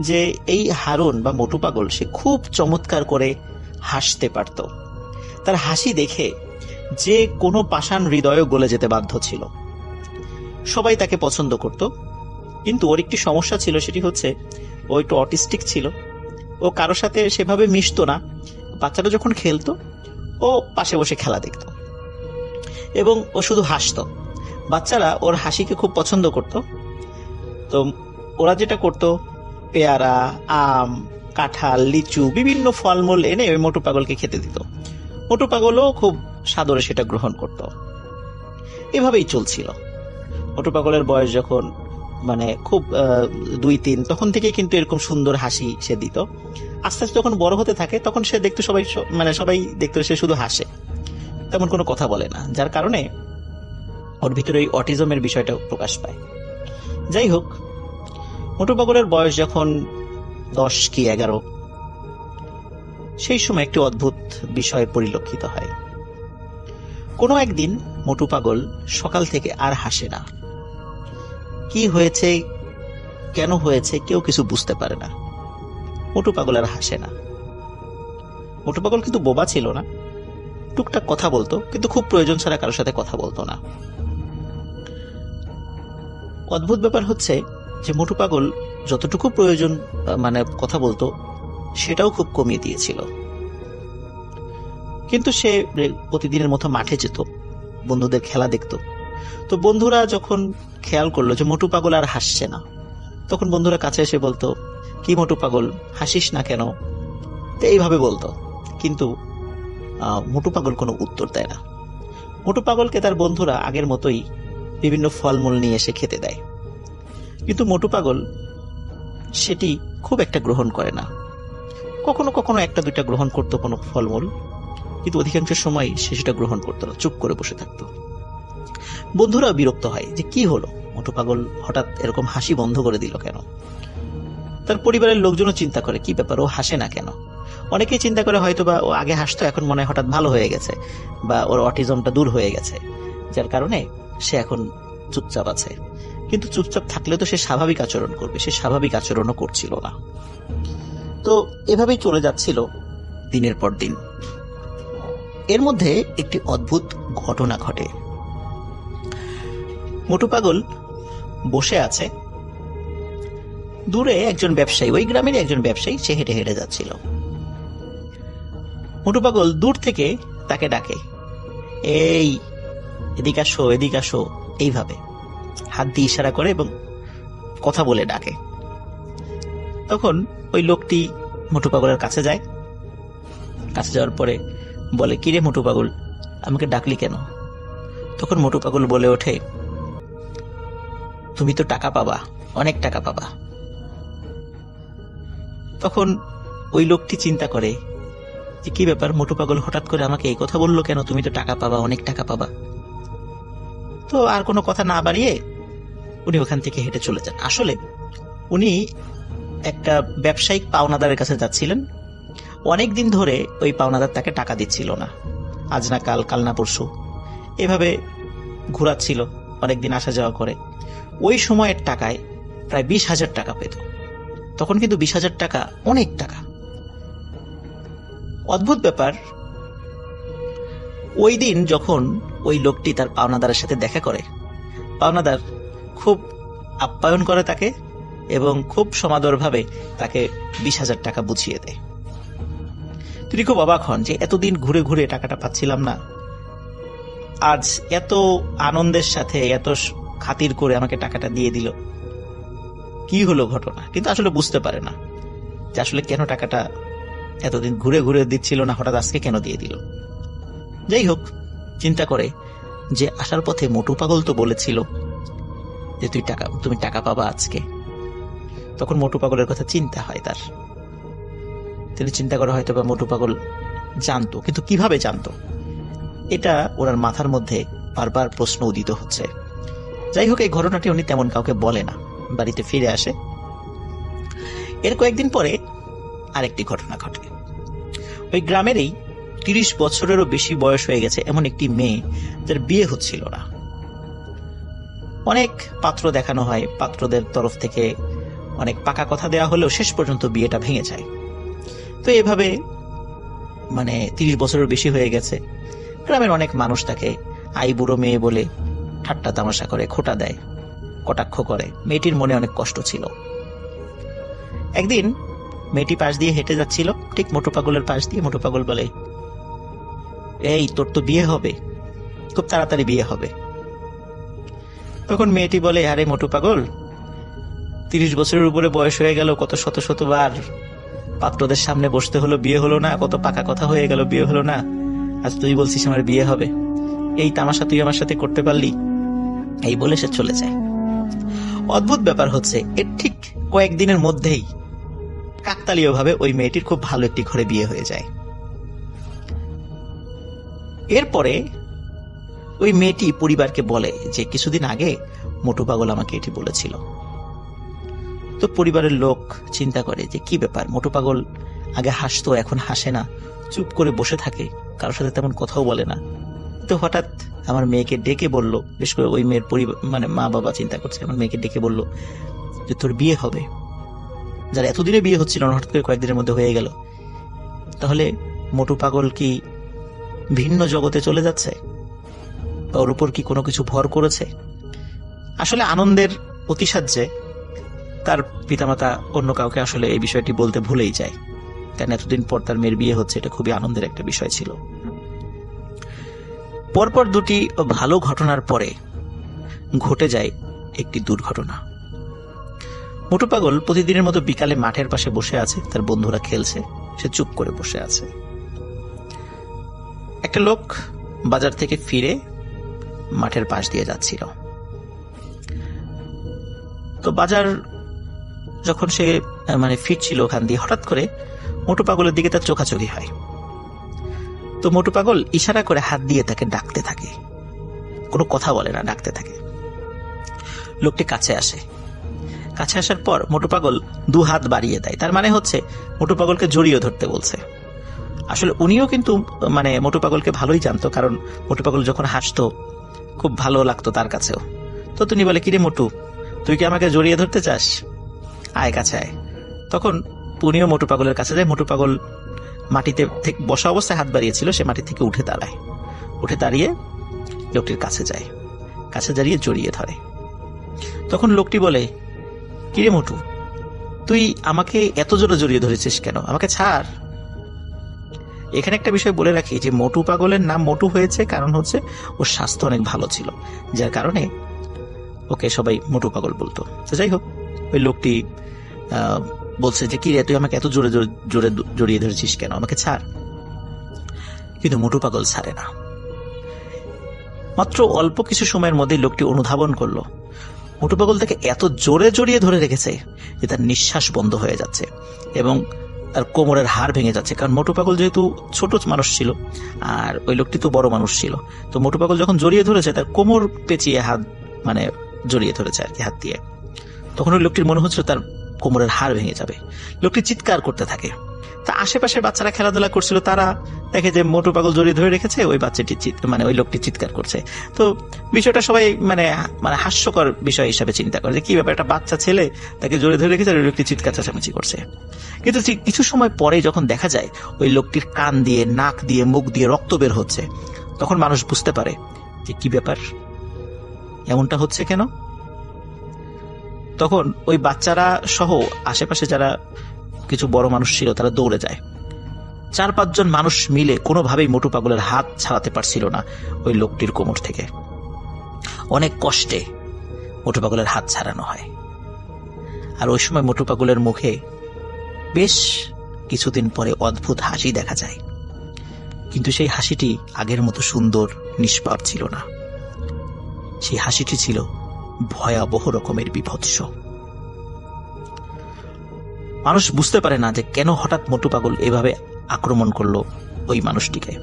যে এই হারুন বা মোটু পাগল সে খুব চমৎকার করে হাসতে পারত। তার হাসি দেখে যে কোনো পাষাণ হৃদয় গলে যেতে বাধ্য ছিল। সবাই তাকে পছন্দ করত, কিন্তু ওর একটি সমস্যা ছিল, সেটি হচ্ছে ও একটু অটিস্টিক ছিল। ও কারোর সাথে সেভাবে মিশতো না। বাচ্চারা যখন খেলতো ও পাশে বসে খেলা দেখত এবং ও শুধু হাসতো। বাচ্চারা ওর হাসিকে খুব পছন্দ করত। তো ওরা যেটা করত, পেয়ারা, আম, কাঁঠাল, লিচু, বিভিন্ন ফলমূল এনে ওই মোটু পাগলকে খেতে দিত। মোটু পাগলও খুব সাদরে সেটা গ্রহণ করত। এভাবেই চলছিল। মোটু পাগলের বয়স যখন খুব 2-3, তখন থেকে কিন্তু এরকম সুন্দর হাসি সে দিত। আস্তে আস্তে যখন বড় হতে থাকে তখন সে দেখতো সবাই দেখতো সে শুধু হাসে, তেমন কোনো কথা বলে না, যার কারণে ওর ভিতরে ওই অটিজমের বিষয়টা প্রকাশ পায়। যাই হোক, মোটু পাগলের বয়স যখন 10 কি 11, সেই সময় একটি অদ্ভুত বিষয় পরিলক্ষিত হয়। কোনো একদিন মোটু পাগল সকাল থেকে আর হাসে না। কি হয়েছে, কেন হয়েছে, কেউ কিছু বুঝতে পারে না। মোটু পাগল আর হাসে না। মোটু পাগল কিন্তু বোবা ছিল না, টুকটাক কথা বলতো, কিন্তু খুব প্রয়োজন ছাড়া কারোর সাথে কথা বলতো না। অদ্ভুত ব্যাপার হচ্ছে যে মোটু পাগল যতটুকু প্রয়োজন কথা বলতো সেটাও খুব কমিয়ে দিয়েছিল। কিন্তু সে প্রতিদিনের মতো মাঠে যেত, বন্ধুদের খেলা দেখতো। তো বন্ধুরা যখন খেয়াল করলো যে মোটু পাগল আর হাসছে না, তখন বন্ধুরা কাছে এসে বলতো, কি মোটু পাগল, হাসিস না কেন? তো এইভাবে বলতো, কিন্তু মোটু পাগল কোনো উত্তর দেয় না। মোটু পাগলকে তার বন্ধুরা আগের মতোই বিভিন্ন ফলমূল নিয়ে এসে খেতে দেয়, কিন্তু মোটু পাগল সেটি খুব একটা গ্রহণ করে না। কখনো কখনো 1-2টা গ্রহণ করতো কোনো ফলমূল, কিন্তু অধিকাংশ সময় সে সেটা গ্রহণ করতো না, চুপ করে বসে থাকতো। বন্ধুরা বিরক্ত হয় যে কি হলো, মোটু পাগল হঠাৎ এরকম হাসি বন্ধ করে দিল কেন? তার পরিবারের লোকজনও চিন্তা করে কি ব্যাপার, ও হাসে না কেন? অনেকেই চিন্তা করে হয়তো বা ও আগে হাসতো, এখন মনে হয় হঠাৎ ভালো হয়ে গেছে বা ওর অটিজমটা দূর হয়ে গেছে, যার কারণে সে এখন চুপচাপ আছে। কিন্তু চুপচাপ থাকলে তো সে স্বাভাবিক আচরণ করবে, সে স্বাভাবিক আচরণও করছিল না। তো এভাবেই চলে যাচ্ছিল দিনের পর দিন। এর মধ্যে একটি অদ্ভুত ঘটনা ঘটে। মোটু পাগল বসে আছে, দূরে একজন ব্যবসায়ী, ওই গ্রামের একজন ব্যবসায়ী, সে হেঁটে হেঁটে যাচ্ছিল। মোটু পাগল দূর থেকে তাকে ডাকে, এই এদিকে আসো, এদিকে আসো, এইভাবে হাত দিয়ে ইশারা করে এবং কথা বলে ডাকে। তখন ওই লোকটি মোটু পাগলের কাছে যায়। কাছে যাওয়ার পরে বলে, কিরে মোটু পাগল, আমাকে ডাকলি কেন? তখন মোটু পাগল বলে ওঠে, তুমি তো টাকা পাবা, অনেক টাকা পাবা। তখন ওই লোকটি চিন্তা করে যে কি ব্যাপার, মোটু পাগল হঠাৎ করে আমাকে এই কথা বললো কেন, তুমি তো টাকা পাবা, অনেক টাকা পাবা। তো আর কোনো কথা না বাড়িয়ে উনি ওখান থেকে হেঁটে চলে যান। আসলে উনি একটা ব্যবসায়িক পাওনাদারের কাছে যাচ্ছিলেন। অনেকদিন ধরে ওই পাওনাদার তাকে টাকা দিচ্ছিল না, আজ না কাল, কাল না পরশু, এভাবে ঘোরাচ্ছিল, অনেকদিন আসা যাওয়া করে। ওই সময়ের টাকায় প্রায় 20,000 টাকা পেত। তখন কিন্তু 20,000 টাকা অনেক টাকা। অদ্ভুত ব্যাপার, ওই দিন যখন ওই লোকটি তার পাওনাদারের সাথে দেখা করে, পাওনাদার খুব আপ্যায়ন করে তাকে এবং খুব সমাদরভাবে তাকে 20,000 টাকা বুঝিয়ে দেয়। তিনি খুব অবাক হন যে এতদিন ঘুরে ঘুরে টাকাটা পাচ্ছিলাম না, আজ এত আনন্দের সাথে এত খাতির করে আমাকে টাকাটা দিয়ে দিল, কি হলো ঘটনা? কিন্তু আসলে বুঝতে পারে না যে আসলে কেন টাকাটা এতদিন ঘুরে ঘুরে দিচ্ছিল না, হঠাৎ আজকে কেন দিয়ে দিল। যাই হোক, চিন্তা করে যে আসার পথে মোটু পাগল তো বলেছিল যে তুমি টাকা পাবা আজকে। তখন মোটু পাগলের কথা চিন্তা হয় তার। তিনি চিন্তা করে হয়তো বা মোটু পাগল জানতো, কিন্তু কিভাবে জানতো, এটা ওনার মাথার মধ্যে বারবার প্রশ্ন উদিত হচ্ছে। যাই হোক, এই ঘটনাটি উনি তেমন কাউকে বলে না, বাড়িতে ফিরে আসে। এর কয়েকদিন পরে আরেকটি ঘটনা ঘটে। ওই গ্রামেরই 30 বছরেরও বেশি বয়স হয়ে গেছে এমন একটি মেয়ে, যার বিয়ে হচ্ছিল না। অনেক পাত্র দেখানো হয়, পাত্রদের তরফ থেকে অনেক পাকা কথা দেওয়া হলেও শেষ পর্যন্ত বিয়েটা ভেঙে যায়। তো এভাবে 30 বছরের বেশি হয়ে গেছে। গ্রামের অনেক মানুষ তাকে আই বুড়ো মেয়ে বলে ঠাট্টা তামাশা করে, খোঁটা দেয়, কটাক্ষ করে। মেয়েটির মনে অনেক কষ্ট ছিল। একদিন মেয়েটি পাশ দিয়ে হেঁটে যাচ্ছিল, ঠিক মোটু পাগলের পাশ দিয়ে। মোটু পাগল বলে, এই তোর তো বিয়ে হবে, খুব তাড়াতাড়ি বিয়ে হবে। তখন মেয়েটি বলে, আরে মোটু পাগল, 30 বছরের উপরে বয়স হয়ে গেল, কত শত শতবার পাত্রদের সামনে বসতে হলো, বিয়ে হলো না, কত পাকা কথা হয়ে গেল, বিয়ে হলো না, আজ তুই বলছিস আমার বিয়ে হবে, এই তামাশা তুই আমার সাথে করতে পারলি? এই বলে সে চলে যায়। অদ্ভুত ব্যাপার হচ্ছে, এর ঠিক কয়েকদিনের মধ্যেই কাকতালীয় ভাবে ওই মেয়েটির খুব ভালো একটি ঘরে বিয়ে হয়ে যায়। এরপরে ওই মেয়েটি পরিবারকে বলে যে কিছুদিন আগে মোটু পাগল আমাকে এটি বলেছিল। তো পরিবারের লোক চিন্তা করে যে কি ব্যাপার, মোটু পাগল আগে হাসতো, এখন হাসে না, চুপ করে বসে থাকে, কারোর সাথে তেমন কথাও বলে না। তো হঠাৎ আমার মেয়েকে ডেকে বলল, বিশেষ করে ওই মেয়ের পরিবার মা বাবা চিন্তা করছে, আমার মেয়েকে ডেকে বলল যে তোর বিয়ে হবে, যারা এতদিনে বিয়ে হচ্ছিল না, হঠাৎ করে কয়েকদিনের মধ্যে হয়ে গেল। তাহলে মোটু পাগল কি ভিন্ন জগতে চলে যাচ্ছে, বা ওর উপর কি কোনো কিছু ভর করেছে? আসলে আনন্দের অতিসাহ্যে তার পিতামাতা অন্য কাউকে আসলে এই বিষয়টি বলতে ভুলেই যায়, কারণ এতদিন পর তার মেয়ের বিয়ে হচ্ছে, এটা খুবই আনন্দের একটা বিষয় ছিল। পরপর দুটি ভালো ঘটনার পরে ঘটে যায় একটি দুর্ঘটনা। মোটু পাগল প্রতিদিনের মতো বিকালে মাঠের পাশে বসে আছে, তার বন্ধুরা খেলছে, সে চুপ করে বসে আছে। একটা লোক বাজার থেকে ফিরে মাঠের পাশ দিয়ে যাচ্ছিল। তো বাজার যখন সে ফিরছিল ওখান দিয়ে, হঠাৎ করে মোটু পাগলের দিকে তার চোখাচোখি হয়। তো মোটু পাগল ইশারা করে হাত দিয়ে তাকে ডাকতে থাকে, কোনো কথা বলে না, ডাকতে থাকে। লোকটি কাছে আসে। কাছে আসার পর মোটু পাগল 2 হাত বাড়িয়ে দেয়, তার মানে হচ্ছে মোটু পাগলকে জড়িয়ে ধরতে বলছে। আসলে উনিও কিন্তু মোটু পাগলকে ভালোই জানতো, কারণ মোটু পাগল যখন হাসতো খুব ভালো লাগতো তার কাছেও। তো তিনি বলে, কিরে মোটু, তুই কি আমাকে জড়িয়ে ধরতে চাস? আয় কাছে আয়। তখন উনিও মোটু পাগলের কাছে যায়। মোটু পাগল মাটিতে বসা অবস্থায় হাত বাড়িয়েছিল, সে মাটি থেকে উঠে দাঁড়ায়, উঠে দাঁড়িয়ে লোকটির কাছে যায়। কাছে দাঁড়িয়ে জড়িয়ে ধরে। তখন লোকটি বলে, কিরে মোটু, তুই আমাকে এত জোরে জড়িয়ে ধরেছিস কেন? আমাকে ছাড়। এখানে একটা বিষয় বলে রাখি যে মোটু পাগলের নাম মোটু হয়েছে কারণ হচ্ছে ওর স্বাস্থ্য অনেক ভালো ছিল, যার কারণে ওকে সবাই মোটু পাগল বলতো। তো যাই হোক, ওই লোকটি বলছে যে কিরে, তুই আমাকে এত জোরে জোরে জড়িয়ে ধরেছিস কেন? আমাকে ছাড়। কিন্তু মোটু পাগল ছাড়ে না। মাত্র অল্প কিছু সময়ের মধ্যে লোকটি অনুধাবন করলো মোটু পাগল তাকে এত জোরে জড়িয়ে ধরে রেখেছে যে তার নিঃশ্বাস বন্ধ হয়ে যাচ্ছে এবং তার কোমরের হাড় ভেঙে যাচ্ছে। কারণ মোটু পাগল যেহেতু ছোট মানুষ ছিল আর ওই লোকটি তো বড় মানুষ ছিল, তো মোটু পাগল যখন জড়িয়ে ধরেছে তার কোমর পেঁচিয়ে হাত জড়িয়ে ধরেছে আর কি, হাত দিয়ে। তখন ওই লোকটির মনে হচ্ছিল তার কোমরের হাড় ভেঙে যাবে। লোকটি চিৎকার করতে থাকে। তা আশেপাশের বাচ্চারা খেলাধুলা করছিল, তারা দেখে যে মোটু পাগল জড়িয়ে ধরে রেখেছে, ওই বাচ্চাটি ওই লোকটি চিৎকার করছে। তো বিষয়টা সবাই হাস্যকর বিষয় হিসাবে চিন্তা করে যে কি ব্যাপার, একটা বাচ্চা ছেলে তাকে জড়িয়ে ধরে রেখেছে আর ওই লোকটি চিৎকার চেঁচামেচি করছে। কিন্তু কিছু সময় পরে যখন দেখা যায় ওই লোকটির কান দিয়ে, নাক দিয়ে, মুখ দিয়ে রক্ত বের হচ্ছে, তখন মানুষ বুঝতে পারে যে কি ব্যাপার, এমনটা হচ্ছে কেন। তখন ওই বাচ্চারা সহ আশেপাশে যারা কিছু বড় মানুষ ছিল তারা দৌড়ে যায়। 4-5 জন মানুষ মিলে কোনোভাবেই মোটু পাগলের হাত ছাড়াতে পারছিল না ওই লোকটির কোমর থেকে। অনেক কষ্টে মোটু পাগলের হাত ছাড়ানো হয়। আর ওই সময় মোটু পাগলের মুখে বেশ কিছুদিন পরে অদ্ভুত হাসি দেখা যায়, কিন্তু সেই হাসিটি আগের মতো সুন্দর নিষ্পাপ ছিল না। সেই হাসিটি ছিল ভয়াবহ রকমের বিভৎস। মানুষ বুঝতে পারে না যে কেন হঠাৎ মোটু পাগল এভাবে আক্রমণ করলো ওই মানুষটিকে।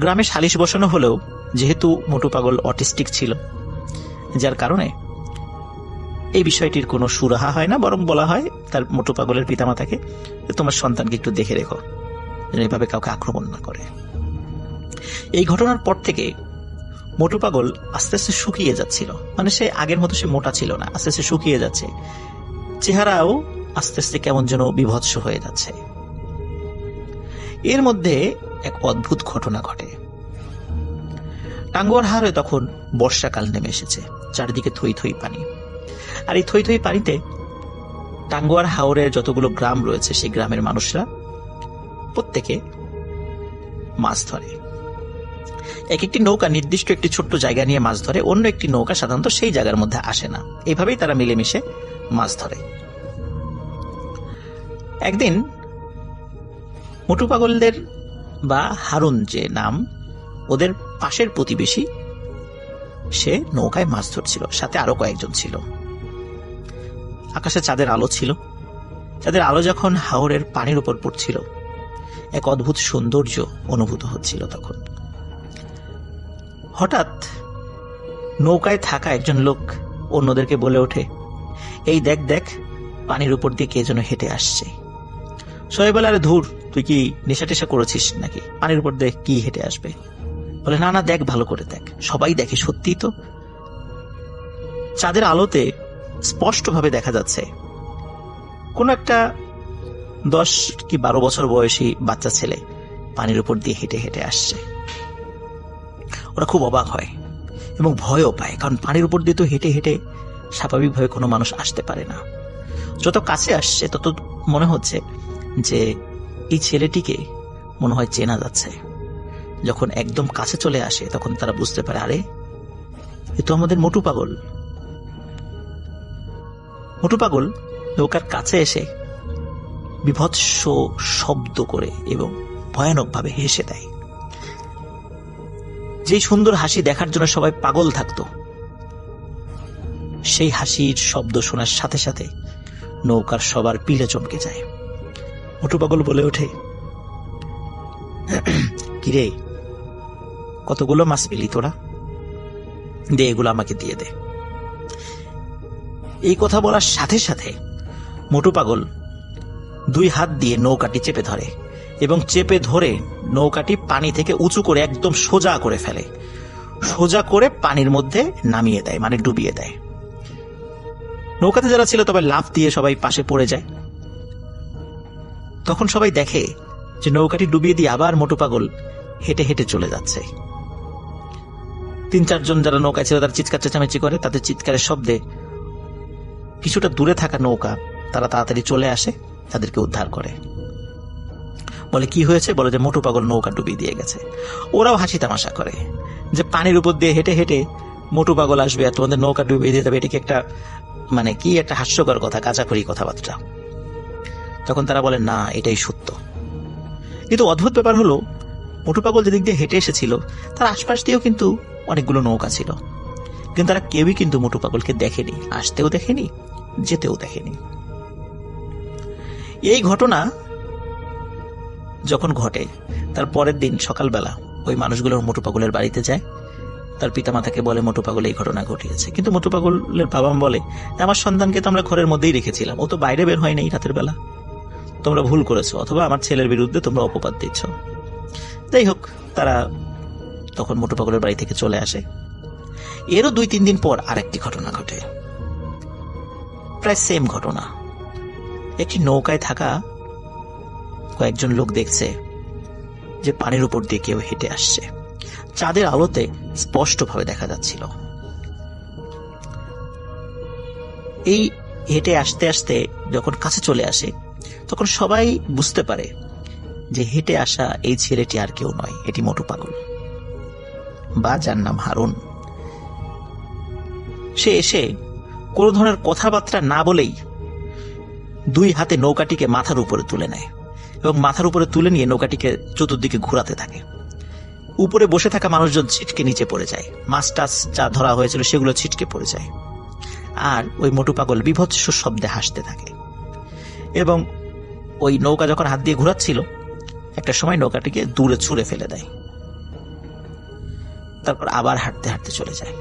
গ্রামে সালিশ বসানো হলেও যেহেতু মোটু পাগল অটিস্টিক ছিল, যার কারণে এই বিষয়টির কোনো সুরাহা হয় না, বরং বলা হয় তার মোটু পাগলের পিতামাতাকে, তোমার সন্তানকে একটু দেখে রেখো যেন এভাবে কাউকে আক্রমণ না করে। এই ঘটনার পর থেকে মোটু পাগল আস্তে আস্তে শুকিয়ে যাচ্ছিল। সে আগের মতো সে মোটা ছিল না, আস্তে আস্তে শুকিয়ে যাচ্ছে, চেহারাও আস্তে আস্তে কেমন যেন বিভৎস হয়ে যাচ্ছে। এর মধ্যে এক অদ্ভুত ঘটনা ঘটে। টাঙ্গুয়ার হাওরে তখন বর্ষাকাল নেমে এসেছে, চারিদিকে থই থই পানি। আর এই থই থই পানিতে টাঙ্গুয়ার হাওরের যতগুলো গ্রাম রয়েছে সেই গ্রামের মানুষরা প্রত্যেকে মাছ ধরে। এক একটি নৌকা নির্দিষ্ট একটি ছোট্ট জায়গা নিয়ে মাছ ধরে, অন্য একটি নৌকা সাধারণত সেই জায়গার মধ্যে আসে না। এইভাবেই তারা মিলেমিশে মাছ ধরে। একদিন মোটু পাগলদের বা হারুন যে নাম, ওদের পাশের প্রতিবেশী, সে নৌকায় মাছ ধরছিল, সাথে আরো কয়েকজন ছিল। আকাশে চাঁদের আলো ছিল। চাঁদের আলো যখন হাওরের পানির উপর পড়ছিল, এক অদ্ভুত সৌন্দর্য অনুভূত হচ্ছিল। তখন হঠাৎ নৌকায় থাকা একজন লোক অন্যদেরকে বলে ওঠে, এই দেখ দেখ, পানির উপর দিয়ে কে যেন হেঁটে আসছে। সবাই বলে, আরে ধুর, তুই কি নেশা টেশা করেছিস নাকি, পানির উপর দেখ কি হেঁটে আসবে? বলে, না না, দেখ, ভালো করে দেখ। সবাই দেখে, সত্যি তো চাঁদের আলোতে স্পষ্টভাবে দেখা যাচ্ছে কোন একটা 10 কি 12 বছর বয়সী বাচ্চা ছেলে পানির উপর দিয়ে হেঁটে হেঁটে আসছে। ওরা খুব অবাক হয় এবং ভয়ও পায়, কারণ পানির উপর দিয়ে তো হেঁটে হেঁটে স্বাভাবিকভাবে কোনো মানুষ আসতে পারে না। যত কাছে আসছে তত মনে হচ্ছে যে এই ছেলেটিকে মনে হয় চেনা যাচ্ছে। যখন একদম কাছে চলে আসে তখন তারা বুঝতে পারে, আরে এ তো আমাদের মোটু পাগল। মোটু পাগল নৌকার কাছে এসে বিভৎস শব্দ করে এবং ভয়ানকভাবে হেসে দেয়। যেই সুন্দর হাসি দেখার জন্য সবাই পাগল থাকতো, সেই হাসির শব্দ শোনার সাথে সাথে নৌকার সবার পিলে চমকে যায়। মোটু পাগল বলে ওঠে, কিরে, কতগুলো মাছ পেলি তোরা? দে, এগুলো আমাকে দিয়ে দে। এই কথা বলার সাথে সাথে মোটু পাগল 2 হাত দিয়ে নৌকাটি চেপে ধরে এবং চেপে ধরে নৌকাটি পানি থেকে উঁচু করে একদম সোজা করে ফেলে। সোজা করে পানির মধ্যে নামিয়ে দেয়, ডুবিয়ে দেয়। নৌকাতে যারা ছিল তবে লাফ দিয়ে সবাই পাশে পড়ে যায়। তখন সবাই দেখে যে নৌকাটি ডুবিয়ে দিয়ে আবার মোটু পাগল হেঁটে হেঁটে চলে যাচ্ছে। 3-4 জন যারা নৌকায় ছিল তারা চিৎকার চেঁচামেচি করে। তাদের চিৎকারের শব্দে কিছুটা দূরে থাকা নৌকা তারা তাড়াতাড়ি চলে আসে, তাদেরকে উদ্ধার করে। বলে কি হয়েছে? বলে যে মোটু পাগল নৌকা ডুবিয়ে দিয়ে গেছে। ওরাও হাসি তামাশা করে যে পানির উপর দিয়ে হেঁটে হেঁটে মোটু পাগল আসবে আর তোমাদের নৌকা ডুবিয়ে দিয়ে যাবে, এটা কি একটা মানে কি একটা হাস্যকর কথা, কাঁচাখড়ি কথাবার্তা। তখন তারা বলে না, এটাই সত্য। কিন্তু অদ্ভুত ব্যাপার হলো, মোটু পাগল যেদিক দিয়ে হেঁটে এসেছিল তার আশপাশ দিয়েও কিন্তু অনেকগুলো নৌকা ছিল, কিন্তু তারা কেউই কিন্তু মোটু পাগলকে দেখেনি, আসতেও দেখেনি, যেতেও দেখেনি। এই ঘটনা যখন ঘটে তার পরের দিন সকালবেলা ওই মানুষগুলো মোটু পাগলের বাড়িতে যায়, তার পিতামাতাকে বলে মোটু পাগল এই ঘটনা ঘটিয়েছে। কিন্তু মোটু পাগলের বাবা বলে, আমার সন্তানকে তো আমরা ঘরের মধ্যেই রেখেছিলাম, ও তো বাইরে বের হয় নাই রাতের বেলা, তোমরা ভুল করেছো, অথবা আমার ছেলের বিরুদ্ধে তোমরা অপবাদ দিচ্ছ। যাই হোক, তারা তখন মোটু পাগলের বাড়ি থেকে চলে আসে। এরও 2-3 দিন পর আরেকটি ঘটনা ঘটে, প্রায় সেম ঘটনা। একটি নৌকায় থাকা কয়েকজন লোক দেখছে যে পানির উপর দিয়ে কেউ হেঁটে আসছে, চাঁদের আলোতে স্পষ্টভাবে দেখা যাচ্ছিল। এই হেঁটে আসতে আসতে যখন কাছে চলে আসে তখন সবাই বুঝতে পারে যে হেঁটে আসা এই ছেলেটি আর কেউ নয়, এটি মোটু পাগল, বা যার নাম হারুন। সে এসে কোনো ধরনের কথাবার্তা না বলেই 2 হাতে নৌকাটিকে মাথার উপরে তুলে নেয় এবং মাথার উপরে তুলে নিয়ে নৌকাটিকে চতুর্দিকে ঘোরাতে থাকে। উপরে বসে থাকা মানুষজন ছিটকে নিচে পড়ে যায়, মাছ টাছ যা ধরা হয়েছিল সেগুলো ছিটকে পড়ে যায়। আর ওই মোটু পাগল বিভৎস শব্দে হাসতে থাকে এবং ওই নৌকা যখন হাত দিয়ে ঘোরাচ্ছিল একটা সময় নৌকাটিকে দূরে ছুঁড়ে ফেলে দেয়, তারপর আবার হাঁটতে হাঁটতে চলে যায়।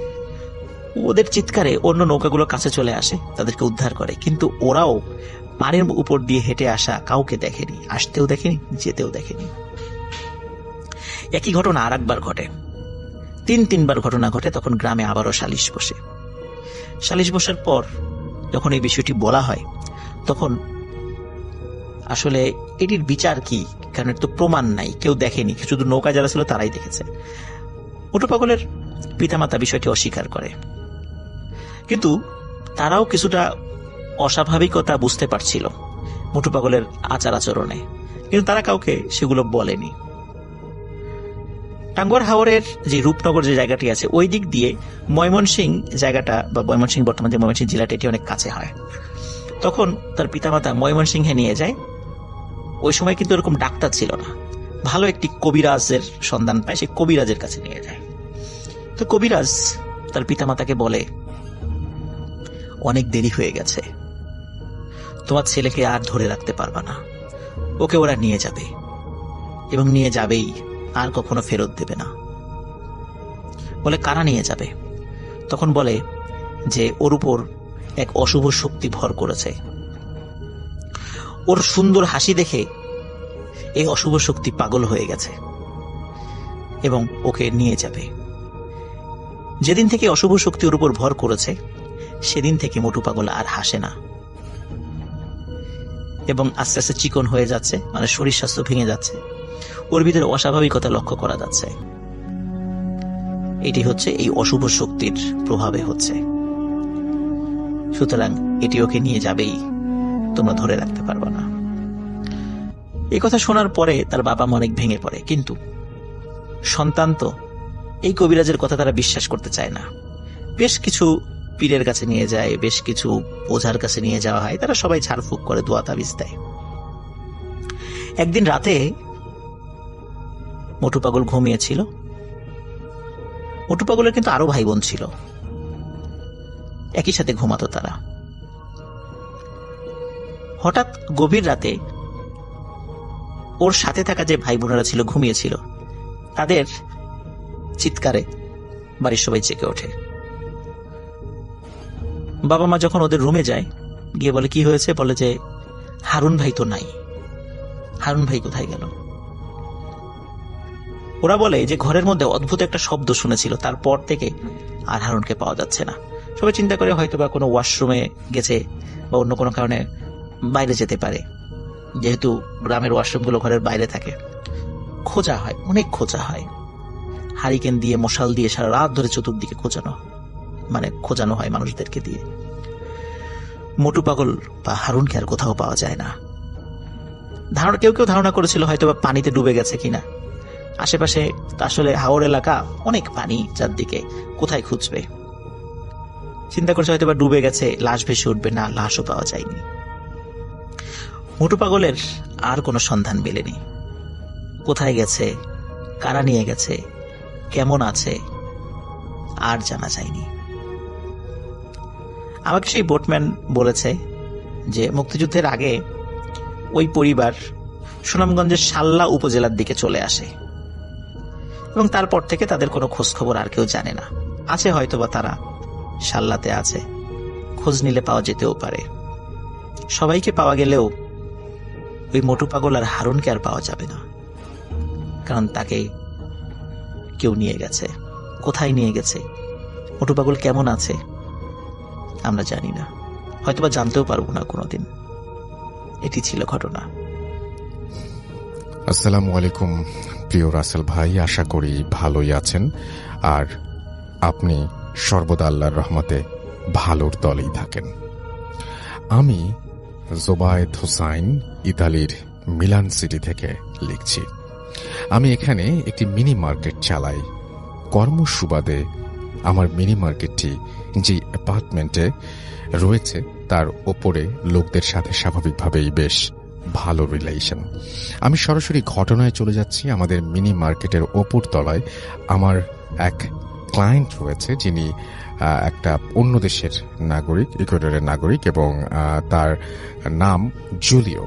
ওদের চিৎকারে অন্য নৌকাগুলো কাছে চলে আসে, তাদেরকে উদ্ধার করে, কিন্তু ওরাও পানির উপর দিয়ে হেঁটে আসা কাউকে দেখেনি, আসতেও দেখেনি, যেতেও দেখেনি। একই ঘটনা আর একবার ঘটে, 3-3 বার ঘটনা ঘটে। তখন গ্রামে আবারও সালিশ বসে। সালিশ বসার পর যখন এই বিষয়টি বলা হয় তখন আসলে এটির বিচার কি, কারণ এর তো প্রমাণ নাই, কেউ দেখেনি, শুধু নৌকা যারা ছিল তারাই দেখেছে। মোটু পাগলের পিতামাতা বিষয়টি অস্বীকার করে, কিন্তু তারাও কিছুটা অস্বাভাবিকতা বুঝতে পারছিল মোটু পাগলের আচার আচরণে, কিন্তু তারা কাউকে সেগুলো বলেনি। টাঙ্গুয়ার হাওরের যে রূপনগর যে জায়গাটি আছে ওই দিক দিয়ে ময়মনসিংহ জায়গাটা, বা ময়মনসিংহ বর্তমান যে ময়মনসিংহ জেলাটা, এটি অনেক কাছে হয়। তখন তার পিতামাতা ময়মনসিংহে নিয়ে যায়। ওই সময় কিন্তু এরকম ডাক্তার ছিল না, ভালো একটি কবিরাজের সন্ধান পায়, সেই কবিরাজের কাছে নিয়ে যায়। তো কবিরাজ তার পিতামাতাকে বলে, অনেক দেরি হয়ে গেছে, তোমার ছেলেকে আর ধরে রাখতে পারবা না, ওকে ওরা নিয়ে যাবে এবং নিয়ে যাবেই, আর কখনো ফেরত দেবে না। বলে কারা নিয়ে যাবে? তখন বলে যে ওর উপর এক অশুভ শক্তি ভর করেছে, ওর সুন্দর হাসি দেখে এই অশুভ শক্তি পাগল হয়ে গেছে এবং ওকে নিয়ে যাবে। যেদিন থেকে অশুভ শক্তি ওর উপর ভর করেছে সেদিন থেকে মোটু পাগল আর হাসে না এবং আস্তে আস্তে চিকন হয়ে যাচ্ছে, মানে শরীর স্বাস্থ্য ভেঙে যাচ্ছে, ওর ভিতরে অস্বাভাবিকতা লক্ষ্য করা যাচ্ছে। এটি হচ্ছে এই অশুভ শক্তির প্রভাবে হচ্ছে, সুতরাং এটি ওকে নিয়ে যাবেই, তোমরা ধরে রাখতে পারবে না। এই কথা শোনার পরে তার বাবা মা অনেক ভেঙে পড়ে, কিন্তু সন্তান তো, এই কবিরাজের কথা তারা বিশ্বাস করতে চায় না। বেশ কিছু পীরের কাছে নিয়ে যায়, বেশ কিছু ওঝার কাছে নিয়ে যাওয়া হয়, তারা সবাই ঝাড়ফুঁক করে, দোয়া তাবিজ দেয়। একদিন রাতে মোটু পাগল ঘুমিয়েছিল। মোটু পাগলের কিন্তু আরো ভাই বোন ছিল, একই সাথে ঘুমাতো তারা। হঠাৎ গভীর রাতে ওর সাথে থাকা যে ভাই বোনেরা ছিল ঘুমিয়েছিল, তাদের চিৎকারে বাড়ির সবাই জেগে ওঠে। বাবা মা যখন ওদের রুমে যায়, গিয়ে বলে কি হয়েছে, বলে যে হারুন ভাই তো নাই, হারুন ভাই কোথায় গেল? ওরা বলে যে ঘরের মধ্যে অদ্ভুত একটা শব্দ শুনেছিল, তারপর থেকে আর হারুনকে পাওয়া যাচ্ছে না। সবাই চিন্তা করে হয়তো বা কোনো ওয়াশরুমে গেছে বা অন্য কোনো কারণে বাইরে যেতে পারে, যেহেতু গ্রামের ওয়াশরুমগুলো ঘরের বাইরে থাকে। খোঁজা হয়, অনেক খোঁজা হয়, হারিকেন দিয়ে, মশাল দিয়ে সারা রাত ধরে চতুর্দিকে খোঁজানো হয় মানুষদেরকে দিয়ে। মোটু পাগল বা হারুনকে আর কোথাও পাওয়া যায় না। কেউ কেউ ধারণা করেছিল হয়তো বা পানিতে ডুবে গেছে কিনা। আশেপাশে আসলে হাওর এলাকা, অনেক পানি চারদিকে, কোথায় খুঁজবে? চিন্তা করছে হয়তো বা ডুবে গেছে, লাশ ভেসে উঠবে, না, লাশও পাওয়া যায়নি। মোটু পাগলের আর কোনো সন্ধান মেলেনি। কোথায় গেছে, কারা নিয়ে গেছে, কেমন আছে, আর জানা যায়নি। আমাকে সেই বোটম্যান বলেছে যে মুক্তিযুদ্ধের আগে ওই পরিবার সুনামগঞ্জের শাল্লা উপজেলার দিকে চলে আসে এবং তারপর থেকে তাদের কোনো খোঁজ খবর আর কেউ জানে না। আছে হয়তোবা তারা শাল্লাতে আছে, খোঁজ নিলে পাওয়া যেতেও পারে। সবাইকে পাওয়া গেলেও ওই মোটু পাগল আর হারুনকে আর পাওয়া যাবে না, কারণ তাকে কেউ নিয়ে গেছে। কোথায় নিয়ে গেছে, মোটু পাগল কেমন আছে আমরা জানি না, হয়তোবা জানতেও পারবো না কোনোদিন। এটি ছিল ঘটনা। আসসালামু আলাইকুম প্রিয় রাসেল ভাই, আশা করি ভালোই আছেন আর আপনি সর্বদা আল্লাহর রহমতে ভালোর দলেই থাকেন। আমি জোবায়েদ হোসাইন ইতালির মিলান সিটি থেকে লিখছি। আমি এখানে একটি মিনি মার্কেট চালাই। কর্মসুবাদে আমার মিনি মার্কেটটি যে অ্যাপার্টমেন্টে রয়েছে তার ওপরে লোকদের সাথে স্বাভাবিকভাবেই বেশ ভালো রিলেশন। আমি সরাসরি ঘটনায় চলে যাচ্ছি। আমাদের মিনি মার্কেটের ওপর তলায় আমার এক ক্লায়েন্ট রয়েছে, যিনি একটা অন্য দেশের নাগরিক, ইকুয়েডরের নাগরিক, এবং তার নাম জুলিও।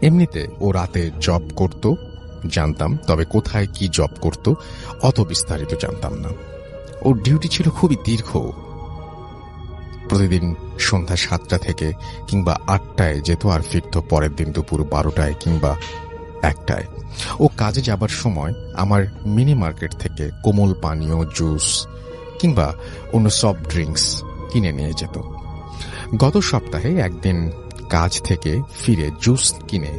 এমনিতে ও রাতে জব করত জানতাম, তবে কোথায় কি জব করত অত বিস্তারিত জানতাম না। ওর ডিউটি ছিল খুবই দীর্ঘ। প্রতিদিন সন্ধ্যা 7টা থেকে কিংবা 8টায় যেত আর ফিরত পরের দিন দুপুর 12টায় কিংবা 1টায়। ও কাজে যাবার সময় আমার মিনি মার্কেট থেকে কোমল পানীয়, জুস কিংবা অন্য সফট ড্রিঙ্কস কিনে নিয়ে যেত। গত সপ্তাহে একদিন কাজ থেকে ফিরে জুস কিনে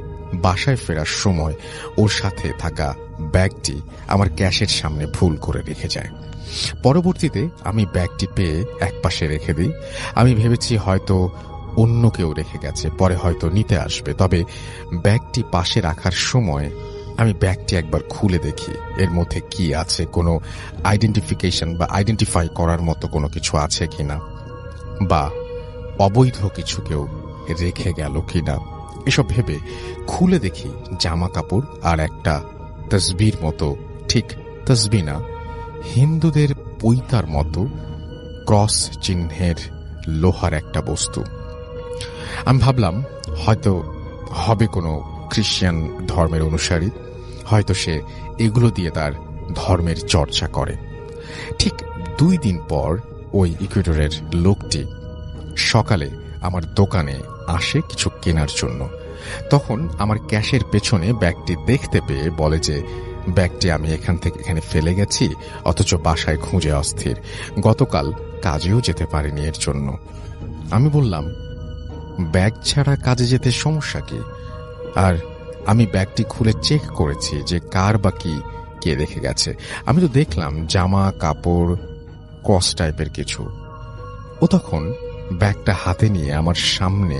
বাসায় ফেরার সময় ওর সাথে থাকা ব্যাগটি আমার ক্যাশের সামনে ভুল করে রেখে যায়। পরবর্তীতে আমি ব্যাগটি পেয়ে একপাশে রেখে দিই। আমি ভেবেছি হয়তো অন্য কেউ রেখে গেছে, পরে হয়তো নিতে আসবে। তবে ব্যাগটি পাশে রাখার সময় আমি ব্যাগটি একবার খুলে দেখি এর মধ্যে কি আছে, কোনো আইডেন্টিফিকেশন বা আইডেন্টিফাই করার মতো কোনো কিছু আছে কিনা, বা অবৈধ কিছু কেউ রেখে গেল কিনা। এসব ভেবে খুলে দেখি জামা কাপড় আর একটা তসবির মতো, ঠিক তসবি না, হিন্দুদের পৈতার মতো ক্রস চিহ্নের লোহার একটা বস্তু। আমি ভাবলাম হয়তো হবে কোনো খ্রিস্টান ধর্মের অনুসারী, হয়তো সে এগুলো দিয়ে তার ধর্মের চর্চা করে। ঠিক 2 দিন পর ওই ইকুয়েডরের লোকটি সকালে আমার দোকানে আসে কিছু কেনার জন্য। তখন আমার ক্যাশের পেছনে ব্যাগটি দেখতে পেয়ে বলে যে ব্যাগটি আমি এখান থেকে এখানে ফেলে গেছি, অথচ বাসায় খুঁজে অস্থির, গতকাল কাজেও যেতে পারিনি এর জন্য। আমি বললাম, ব্যাগ ছাড়া কাজে যেতে সমস্যা কি? আর আমি ব্যাগটি খুলে চেক করেছি যে কার বা কি কে রেখে গেছে। আমি তো দেখলাম জামা কাপড়, ক্রস টাইপের কিছু। ও তখন ব্যাগটা হাতে নিয়ে আমার সামনে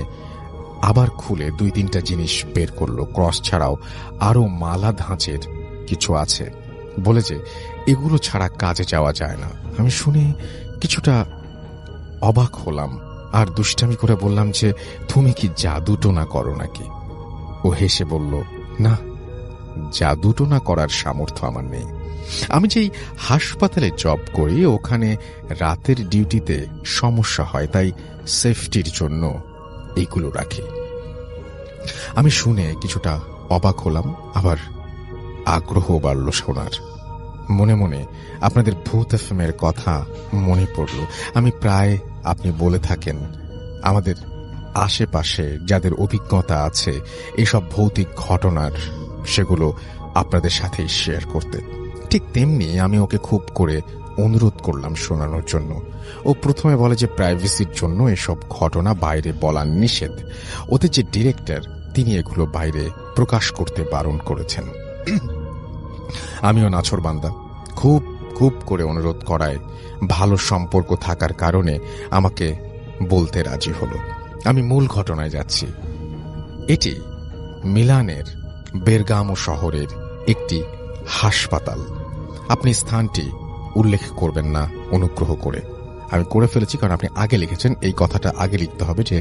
আবার খুলে 2-3টা জিনিস বের করলো। ক্রস ছাড়াও আরো মালা ধাঁচের কিছু আছে, বলে যে এগুলো ছাড়া কাজে যাওয়া যায় না। আমি শুনে কিছুটা অবাক হলাম আর দুষ্টামি করে বললাম যে তুমি কি জাদু টোনা করো নাকি? ও হেসে বলল, না, জাদু টোনা করার সামর্থ্য আমার নেই। আমি যেই হাসপাতালে জব করি ওখানে রাতের ডিউটিতে সমস্যা হয়, তাই সেফটির জন্য এইগুলো রাখি। আমি শুনে কিছুটা অবাক হলাম, আবার আগ্রহ বাড়ল শোনার। মনে মনে আপনাদের ভূত এফএমের কথা মনে পড়ল। আমি প্রায়, আপনি বলে থাকেন আমাদের আশেপাশে যাদের অভিজ্ঞতা আছে এসব ভৌতিক ঘটনার, সেগুলো আপনাদের সাথেই শেয়ার করতে। ঠিক তেমনি আমি ওকে খুব করে অনুরোধ করলাম শোনানোর জন্য। ও প্রথমে বলে যে প্রাইভেসির জন্য এসব ঘটনা বাইরে বলা নিষেধ। ওদের যে ডিরেক্টর তিনি এগুলো বাইরে প্রকাশ করতে বারণ করেছেন। আমিও নাছোড়বান্দা, খুব খুব করে অনুরোধ করায় ভালো সম্পর্ক থাকার কারণে আমাকে বলতে রাজি হলো। আমি মূল ঘটনায় যাচ্ছি। এটি মিলানের বেরগামো শহরের একটি হাসপাতাল। আপনি স্থানটি উল্লেখ করবেন না অনুগ্রহ করে। আমি করে ফেলেছি কারণ আপনি আগে লিখেছেন, এই কথাটা আগে লিখতে হবে যে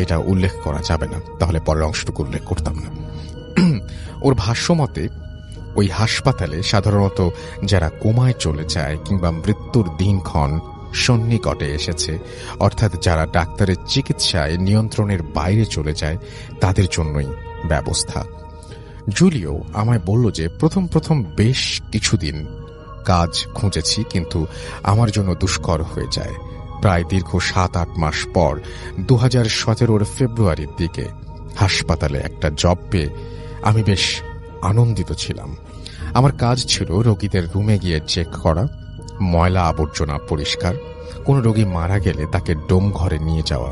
এটা উল্লেখ করা যাবে না, তাহলে পরের অংশটুকু উল্লেখ করতাম না। ওর ভাষ্যমতে ওই হাসপাতালে সাধারণত যারা কোমায় চলে যায় কিংবা মৃত্যুর দিনক্ষণ সন্নিকটে এসেছে, অর্থাৎ যারা ডাক্তারের চিকিৎসায় নিয়ন্ত্রণের বাইরে চলে যায়, তাদের জন্যই ব্যবস্থা। জুলিও আমায় বলল যে প্রথম প্রথম বেশ কিছুদিন কাজ খুঁজেছি, কিন্তু আমার জন্য দুষ্কর হয়ে যায়। প্রায় দীর্ঘ 7-8 মাস পর 2017 ফেব্রুয়ারির দিকে হাসপাতালে একটা জব পেয়ে আমি বেশ আনন্দিত ছিলাম। আমার কাজ ছিল রোগীদের রুমে গিয়ে চেক করা, ময়লা আবর্জনা পরিষ্কার, কোন রোগী মারা গেলে তাকে ডোম ঘরে নিয়ে যাওয়া।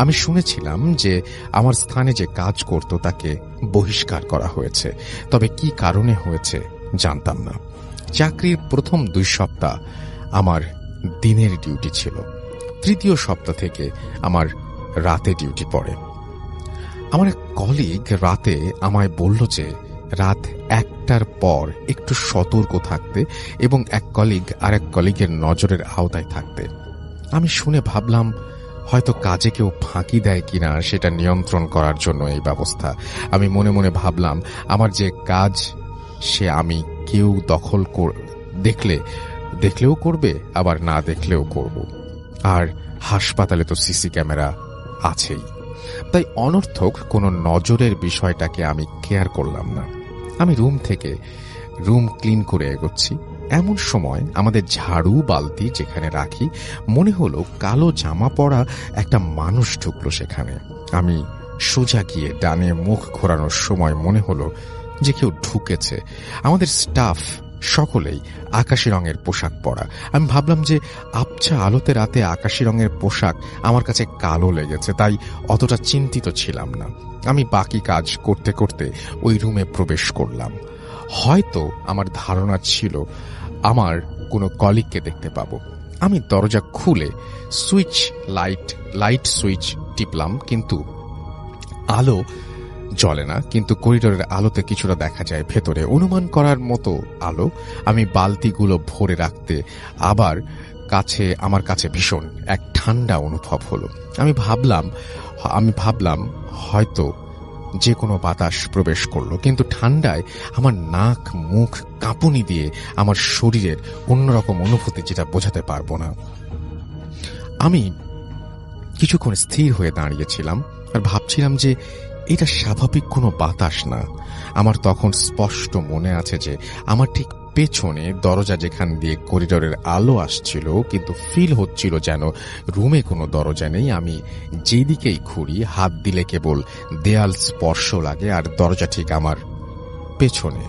আমি শুনেছিলাম যে আমার স্থানে যে কাজ করত তাকে বহিষ্কার করা হয়েছে, তবে কি কারণে হয়েছে জানতাম না। চাকরির প্রথম 2 সপ্তাহ আমার দিনের ডিউটি ছিল, তৃতীয় সপ্তাহ থেকে আমার রাতে ডিউটি পড়ে। আমার এক কলিগ রাতে আমায় বলল যে রাত 1টার পর একটু সতর্ক থাকতে এবং এক কলিগ আর এক কলিগের নজরের আওতায় থাকতে। আমি শুনে ভাবলাম হয়তো কাজে কেউ ফাঁকি দেয় কিনা সেটা নিয়ন্ত্রণ করার জন্য এই ব্যবস্থা। আমি মনে মনে ভাবলাম আমার যে কাজ সে আমি কেউ দখল দেখলেও করবে, আবার না দেখলেও করব। আর হাসপাতালে তো সিসি ক্যামেরা আছেই, তাই অনর্থক কোনো নজরের বিষয়টাকে আমি কেয়ার করলাম না। আমি রুম ক্লিন করে এগোচ্ছি। এমন সময় আমাদের ঝাড়ু বালতি যেখানে রাখি, মনে হলো কালো জামা পরা একটা মানুষ ঢুকলো সেখানে। আমি সোজা গিয়ে ডানে মুখ ঘোরানোর সময় মনে হলো যে কেউ ঢুকেছে। আমাদের স্টাফ সকলেই আকাশি রঙের পোশাক পরা। আমি ভাবলাম যে আবছা আলোতে রাতে আকাশি রঙের পোশাক আমার কাছে কালো লেগেছে, তাই অতটা চিন্তিত ছিলাম না। আমি বাকি কাজ করতে করতে ওই রুমে প্রবেশ করলাম। হয়তো আমার ধারণা ছিল আমার কোনো কলিগকে দেখতে পাবো। আমি দরজা খুলে লাইট সুইচ টিপলাম, কিন্তু আলো জ্বলে না। কিন্তু করিডোরের আলোতে কিছুটা দেখা যায় ভেতরে, অনুমান করার মতো আলো। আমি বালতিগুলো ভরে রাখতে আমার কাছে ভীষণ এক ঠান্ডা অনুভব হলো। আমি ভাবলাম হয়তো যে কোনো বাতাস প্রবেশ করলো, কিন্তু ঠান্ডায় আমার নাক মুখ কাঁপুনি দিয়ে আমার শরীরের অন্যরকম অনুভূতি যেটা বোঝাতে পারবো না। আমি কিছুক্ষণ স্থির হয়ে দাঁড়িয়েছিলাম আর ভাবছিলাম যে এটা স্বাভাবিক কোনো বাতাস না। আমার তখন স্পষ্ট মনে আছে যে আমার ঠিক পেছনে দরজা, যেখান দিয়ে করিডোরের আলো আসছিল, কিন্তু ফিল হচ্ছিল যেন রুমে কোনো দরজা নেই। আমি যেদিকেই ঘুরি হাত দিলে কেবল দেয়াল স্পর্শ লাগে, আর দরজা ঠিক আমার পেছনে।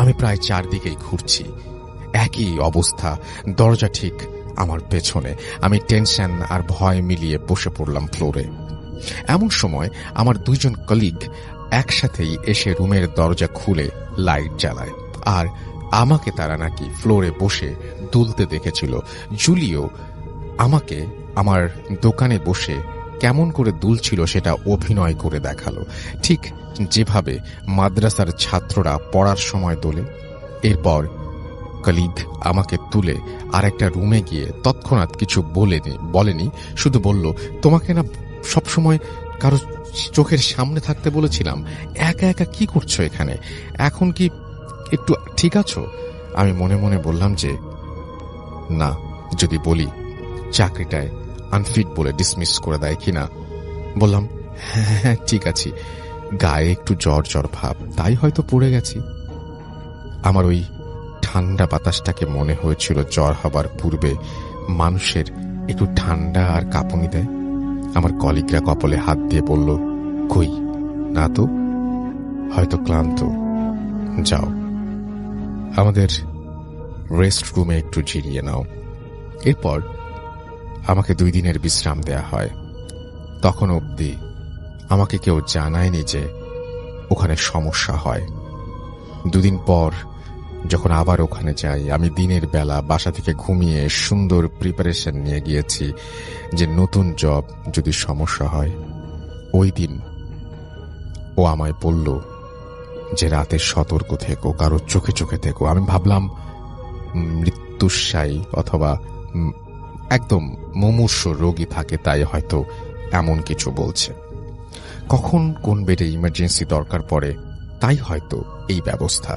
আমি প্রায় 4 দিকেই ঘুরছি, একই অবস্থা, দরজা ঠিক আমার পেছনে। আমি টেনশন আর ভয় মিলিয়ে বসে পড়লাম ফ্লোরে। এমন সময় আমার 2 জন কলিগ একসাথেই এসে রুমের দরজা খুলে লাইট জ্বালায়, আর আমাকে তারা নাকি ফ্লোরে বসে দুলতে দেখেছিল। জুলিও আমাকে আমার দোকানে বসে কেমন করে দুলছিল সেটা অভিনয় করে দেখালো, ঠিক যেভাবে মাদ্রাসার ছাত্ররা পড়ার সময় দোলে। এরপর কলিগ আমাকে তুলে আরেকটা রুমে গিয়ে তৎক্ষণাৎ কিছু বলেনি, শুধু বলল, তোমাকে না সবসময় কারো চোখের সামনে থাকতে বলেছিলাম, একা একা কি করছো এখানে, এখন কি একটু ঠিক আছো? আমি মনে মনে বললাম যে না, যদি বলি চাকরিটায় আনফিট বলে ডিসমিস করে দেয় কিনা। বললাম হ্যাঁ ঠিক আছি, গায়ে একটু জ্বর জ্বর ভাব, তাই হয়তো পড়ে গেছি। আমার ওই ঠান্ডা বাতাসটাকে মনে হয়েছিল জ্বর হবার পূর্বে মানুষের একটু ঠান্ডা আর কাঁপুনি দেয়। আমার কলিগরা কপালে হাত দিয়ে বলল, কই না তো, হয়তো ক্লান্ত, যাও আমাদের রেস্ট রুমে একটু জিরিয়ে নাও। এরপর আমাকে 2 দিনের বিশ্রাম দেয়া হয়। তখন অবধি আমাকে কেউ জানায়নি যে ওখানে সমস্যা হয়। 2 দিন পর যখন আবার ওখানে যাই, আমি দিনের বেলা বাসা থেকে ঘুমিয়ে সুন্দর প্রিপারেশন নিয়ে গিয়েছি যে নতুন জব যদি সমস্যা হয়। ওই দিন ও আমায় বলল যে রাতে সতর্ক থেকো, কারো চোখে চোখে থেকো। আমি ভাবলাম মৃত্যুশায়ী অথবা একদম মুমূর্ষু রোগী থাকে, তাই হয়তো এমন কিছু বলছে। কখন কোন বেডে ইমার্জেন্সি দরকার পড়ে তাই হয়তো এই ব্যবস্থা।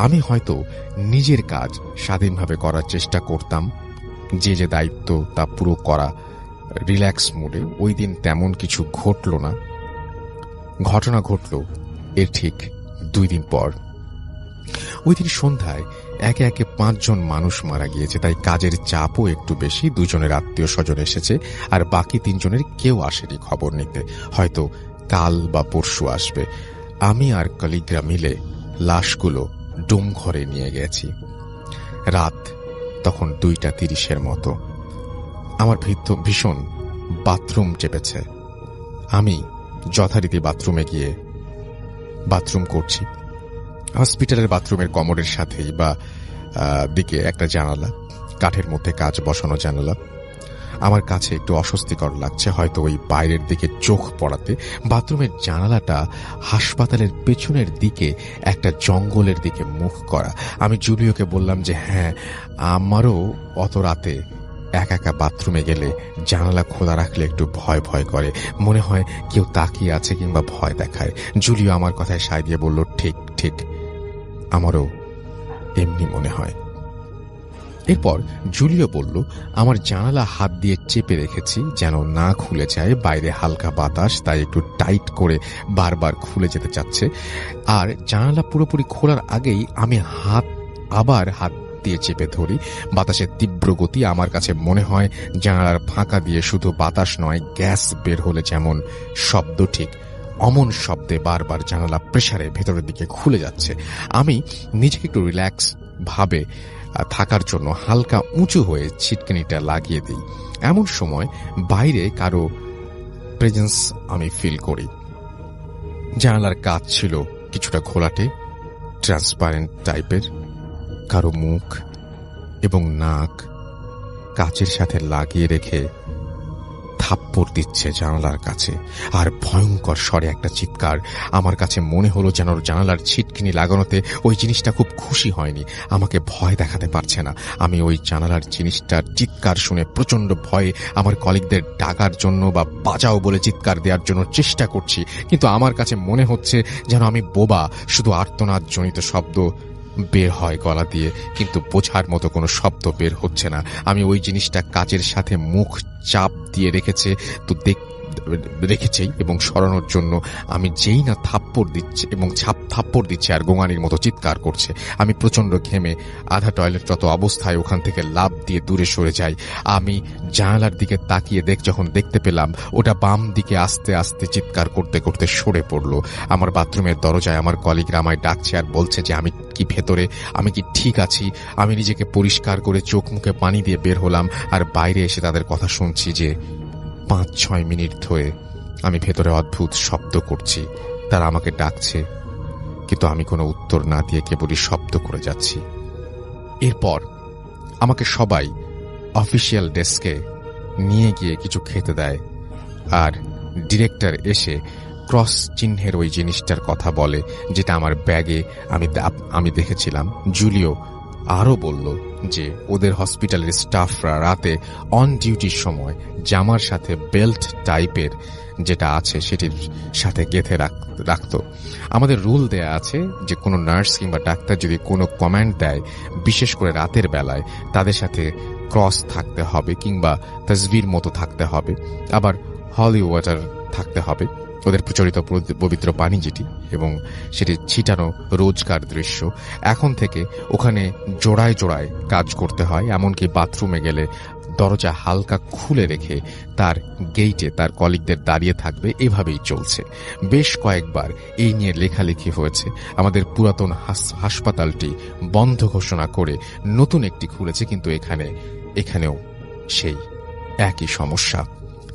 আমি হয়তো নিজের কাজ স্বাধীনভাবে করার চেষ্টা করতাম, যে যে দায়িত্ব তা পুরো করা রিল্যাক্স মুডে। ওই দিন তেমন কিছু ঘটল না। ঘটনা ঘটল এর ঠিক 2 দিন পর। ওই দিন সন্ধ্যায় একে একে 5 জন মানুষ মারা গিয়েছে, তাই কাজের চাপও একটু বেশি। 2 জনের আত্মীয় স্বজন এসেছে, আর বাকি 3 জনের কেউ আসেনি খবর নিতে। হয়তো কাল বা পরশু আসবে। আমি আর কলিগরা মিলে লাশগুলো ডোম ঘরে নিয়ে গেছি। রাত তখন 2:30 মতো। আমার ভীষণ বাথরুম চেপেছে। আমি যথারীতি বাথরুমে গিয়ে বাথরুম করছি। হসপিটালের বাথরুমের কমোডের সাথেই বা দিকে একটা জানালা, কাঠের মধ্যে কাচ বসানো জানালা। আমার কাছে একটু অস্বস্তিকর লাগছে, হয়তো ওই বাইরের দিকে চোখ পড়াতে। বাথরুমের জানালাটা হাসপাতালের পেছনের দিকে একটা জঙ্গলের দিকে মুখ করা। আমি জুলিওকে বললাম যে হ্যাঁ, আমারও অত রাতে একা একা বাথরুমে গেলে জানালা খোলা রাখলে একটু ভয় ভয় করে, মনে হয় কেউ তাকিয়ে আছে কিংবা ভয় দেখায়। জুলিও আমার কথায় সায় দিয়ে বলল ঠিক ঠিক, আমারও এমনি মনে হয়। এরপর জুলিও বলল, আমার জানালা হাত দিয়ে চেপে রেখেছি যেন না খুলে যায়। বাইরে হালকা বাতাস, তাই একটু টাইট করে বারবার খুলে যেতে চাচ্ছে। আর জানালা পুরোপুরি খোলার আগেই আমি আবার হাত দিয়ে চেপে ধরি। বাতাসের তীব্র গতি, আমার কাছে মনে হয় জানালার ফাঁকা দিয়ে শুধু বাতাস নয়, গ্যাস বের হলে যেমন শব্দ, ঠিক অমন শব্দে বারবার জানালা প্রেসারে ভেতরের দিকে খুলে যাচ্ছে। আমি নিজেকে একটু রিল্যাক্স ভাবে থাকার জন্য হালকা উঁচু হয়ে ছিটকিনিটা লাগিয়ে দিই। এমন সময় বাইরে কারো প্রেজেন্স আমি ফিল করি। জানালার কাঁচ ছিল কিছুটা ঘোলাটে, ট্রান্সপারেন্ট টাইপের। কারো মুখ এবং নাক কাচের সাথে লাগিয়ে রেখে থাপ্পড় দিচ্ছে জানালার কাছে, আর ভয়ঙ্কর স্বরে একটা চিৎকার। আমার কাছে মনে হলো যেন জানালার ছিটকিনি লাগানোতে ওই জিনিসটা খুব খুশি হয়নি, আমাকে ভয় দেখাতে পারছে না। আমি ওই জানালার জিনিসটার চিৎকার শুনে প্রচন্ড ভয়ে আমার কলিগদের ডাকার জন্য বা বাঁচাও বলে চিৎকার দেওয়ার জন্য চেষ্টা করছি, কিন্তু আমার কাছে মনে হচ্ছে যেন আমি বোবা। শুধু আর্তনাদ জনিত শব্দ বের হয় গলা দিয়ে, কিন্তু বোঝার মতো কোনো শব্দ বের হচ্ছে না। আমি ওই জিনিসটা কাচের সাথে মুখ চাপ দিয়ে রেখেছেই এবং সরানোর জন্য আমি যেই না থাপ্পড় দিচ্ছে আর গোঙানির মতো চিৎকার করছে। আমি প্রচন্ড ঘেমে আধা টয়লেটরত অবস্থায় ওখান থেকে লাফ দিয়ে দূরে সরে যাই। আমি জানালার দিকে তাকিয়ে যখন দেখতে পেলাম ওটা বাম দিকে আস্তে আস্তে চিৎকার করতে করতে সরে পড়ল। আমার বাথরুমের দরজায় আমার কলিগরা আমায় ডাকছে আর বলছে যে আমি কি ভেতরে, আমি কি ঠিক আছি। আমি নিজেকে পরিষ্কার করে চোখ মুখে পানি দিয়ে বের হলাম, আর বাইরে এসে তাদের কথা শুনছি যে 5-6 মিনিট ধরে আমি ভেতরে অদ্ভুত শব্দ করছি। তারা আমাকে ডাকছে, কিন্তু আমি কোনো উত্তর না দিয়ে কেবলই শব্দ করে যাচ্ছি। এরপর আমাকে সবাই অফিসিয়াল ডেস্কে নিয়ে গিয়ে কিছু খেতে দেয়, আর ডিরেক্টর এসে ক্রস চিহ্নের ওই জিনিসটার কথা বলে যেটা আমার ব্যাগে আমি দেখেছিলাম। জুলিও আরও বলল যে ওদের হসপিটালের স্টাফরা রাতে অন ডিউটির সময় জামার সাথে বেল্ট টাইপের যেটা আছে সেটির সাথে গেঁথে রাখত। আমাদের রুল দেয়া আছে যে কোনো নার্স কিংবা ডাক্তার যদি কোনো কমান্ড দেয়, বিশেষ করে রাতের বেলায়, তাদের সাথে ক্রস থাকতে হবে কিংবা তসবির মতো থাকতে হবে, আবার হলি ওয়াটার থাকতে হবে, ওদের প্রচলিত পবিত্র পানি যেটি, এবং সেটি ছিটানো রোজকার দৃশ্য। এখন থেকে ওখানে জোড়ায় জোড়ায় কাজ করতে হয়, এমনকি বাথরুমে গেলে দরজা হালকা খুলে রেখে তার গেইটে তার কলিগদের দাঁড়িয়ে থাকবে। এভাবেই চলছে। বেশ কয়েকবার এই নিয়ে লেখালেখি হয়েছে। আমাদের পুরাতন হাসপাতালটি বন্ধ ঘোষণা করে নতুন একটি খুলেছে, কিন্তু এখানেও সেই একই সমস্যা।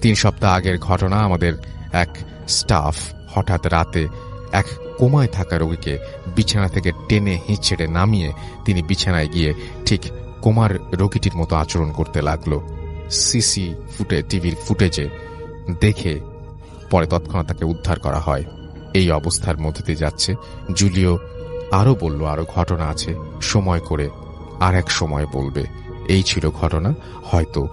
3 সপ্তাহ আগের ঘটনা। আমাদের এক স্টাফ হঠাৎ রাতে এক কোমায় থাকা রোগীকে বিছানা থেকে টেনে হিঁচড়ে নামিয়ে তিনি বিছানায় গিয়ে ঠিক কোমার রোগীটির মতো আচরণ করতে লাগলো। টিভির ফুটেজে দেখে পরে তৎক্ষণাৎ তাকে উদ্ধার করা হয়। এই অবস্থার মধ্যে দিয়ে যাচ্ছে। জুলিও আরো বলল, আরো ঘটনা আছে, সময় করে আর এক সময় বলবে। এই ছিল ঘটনা। হয়তো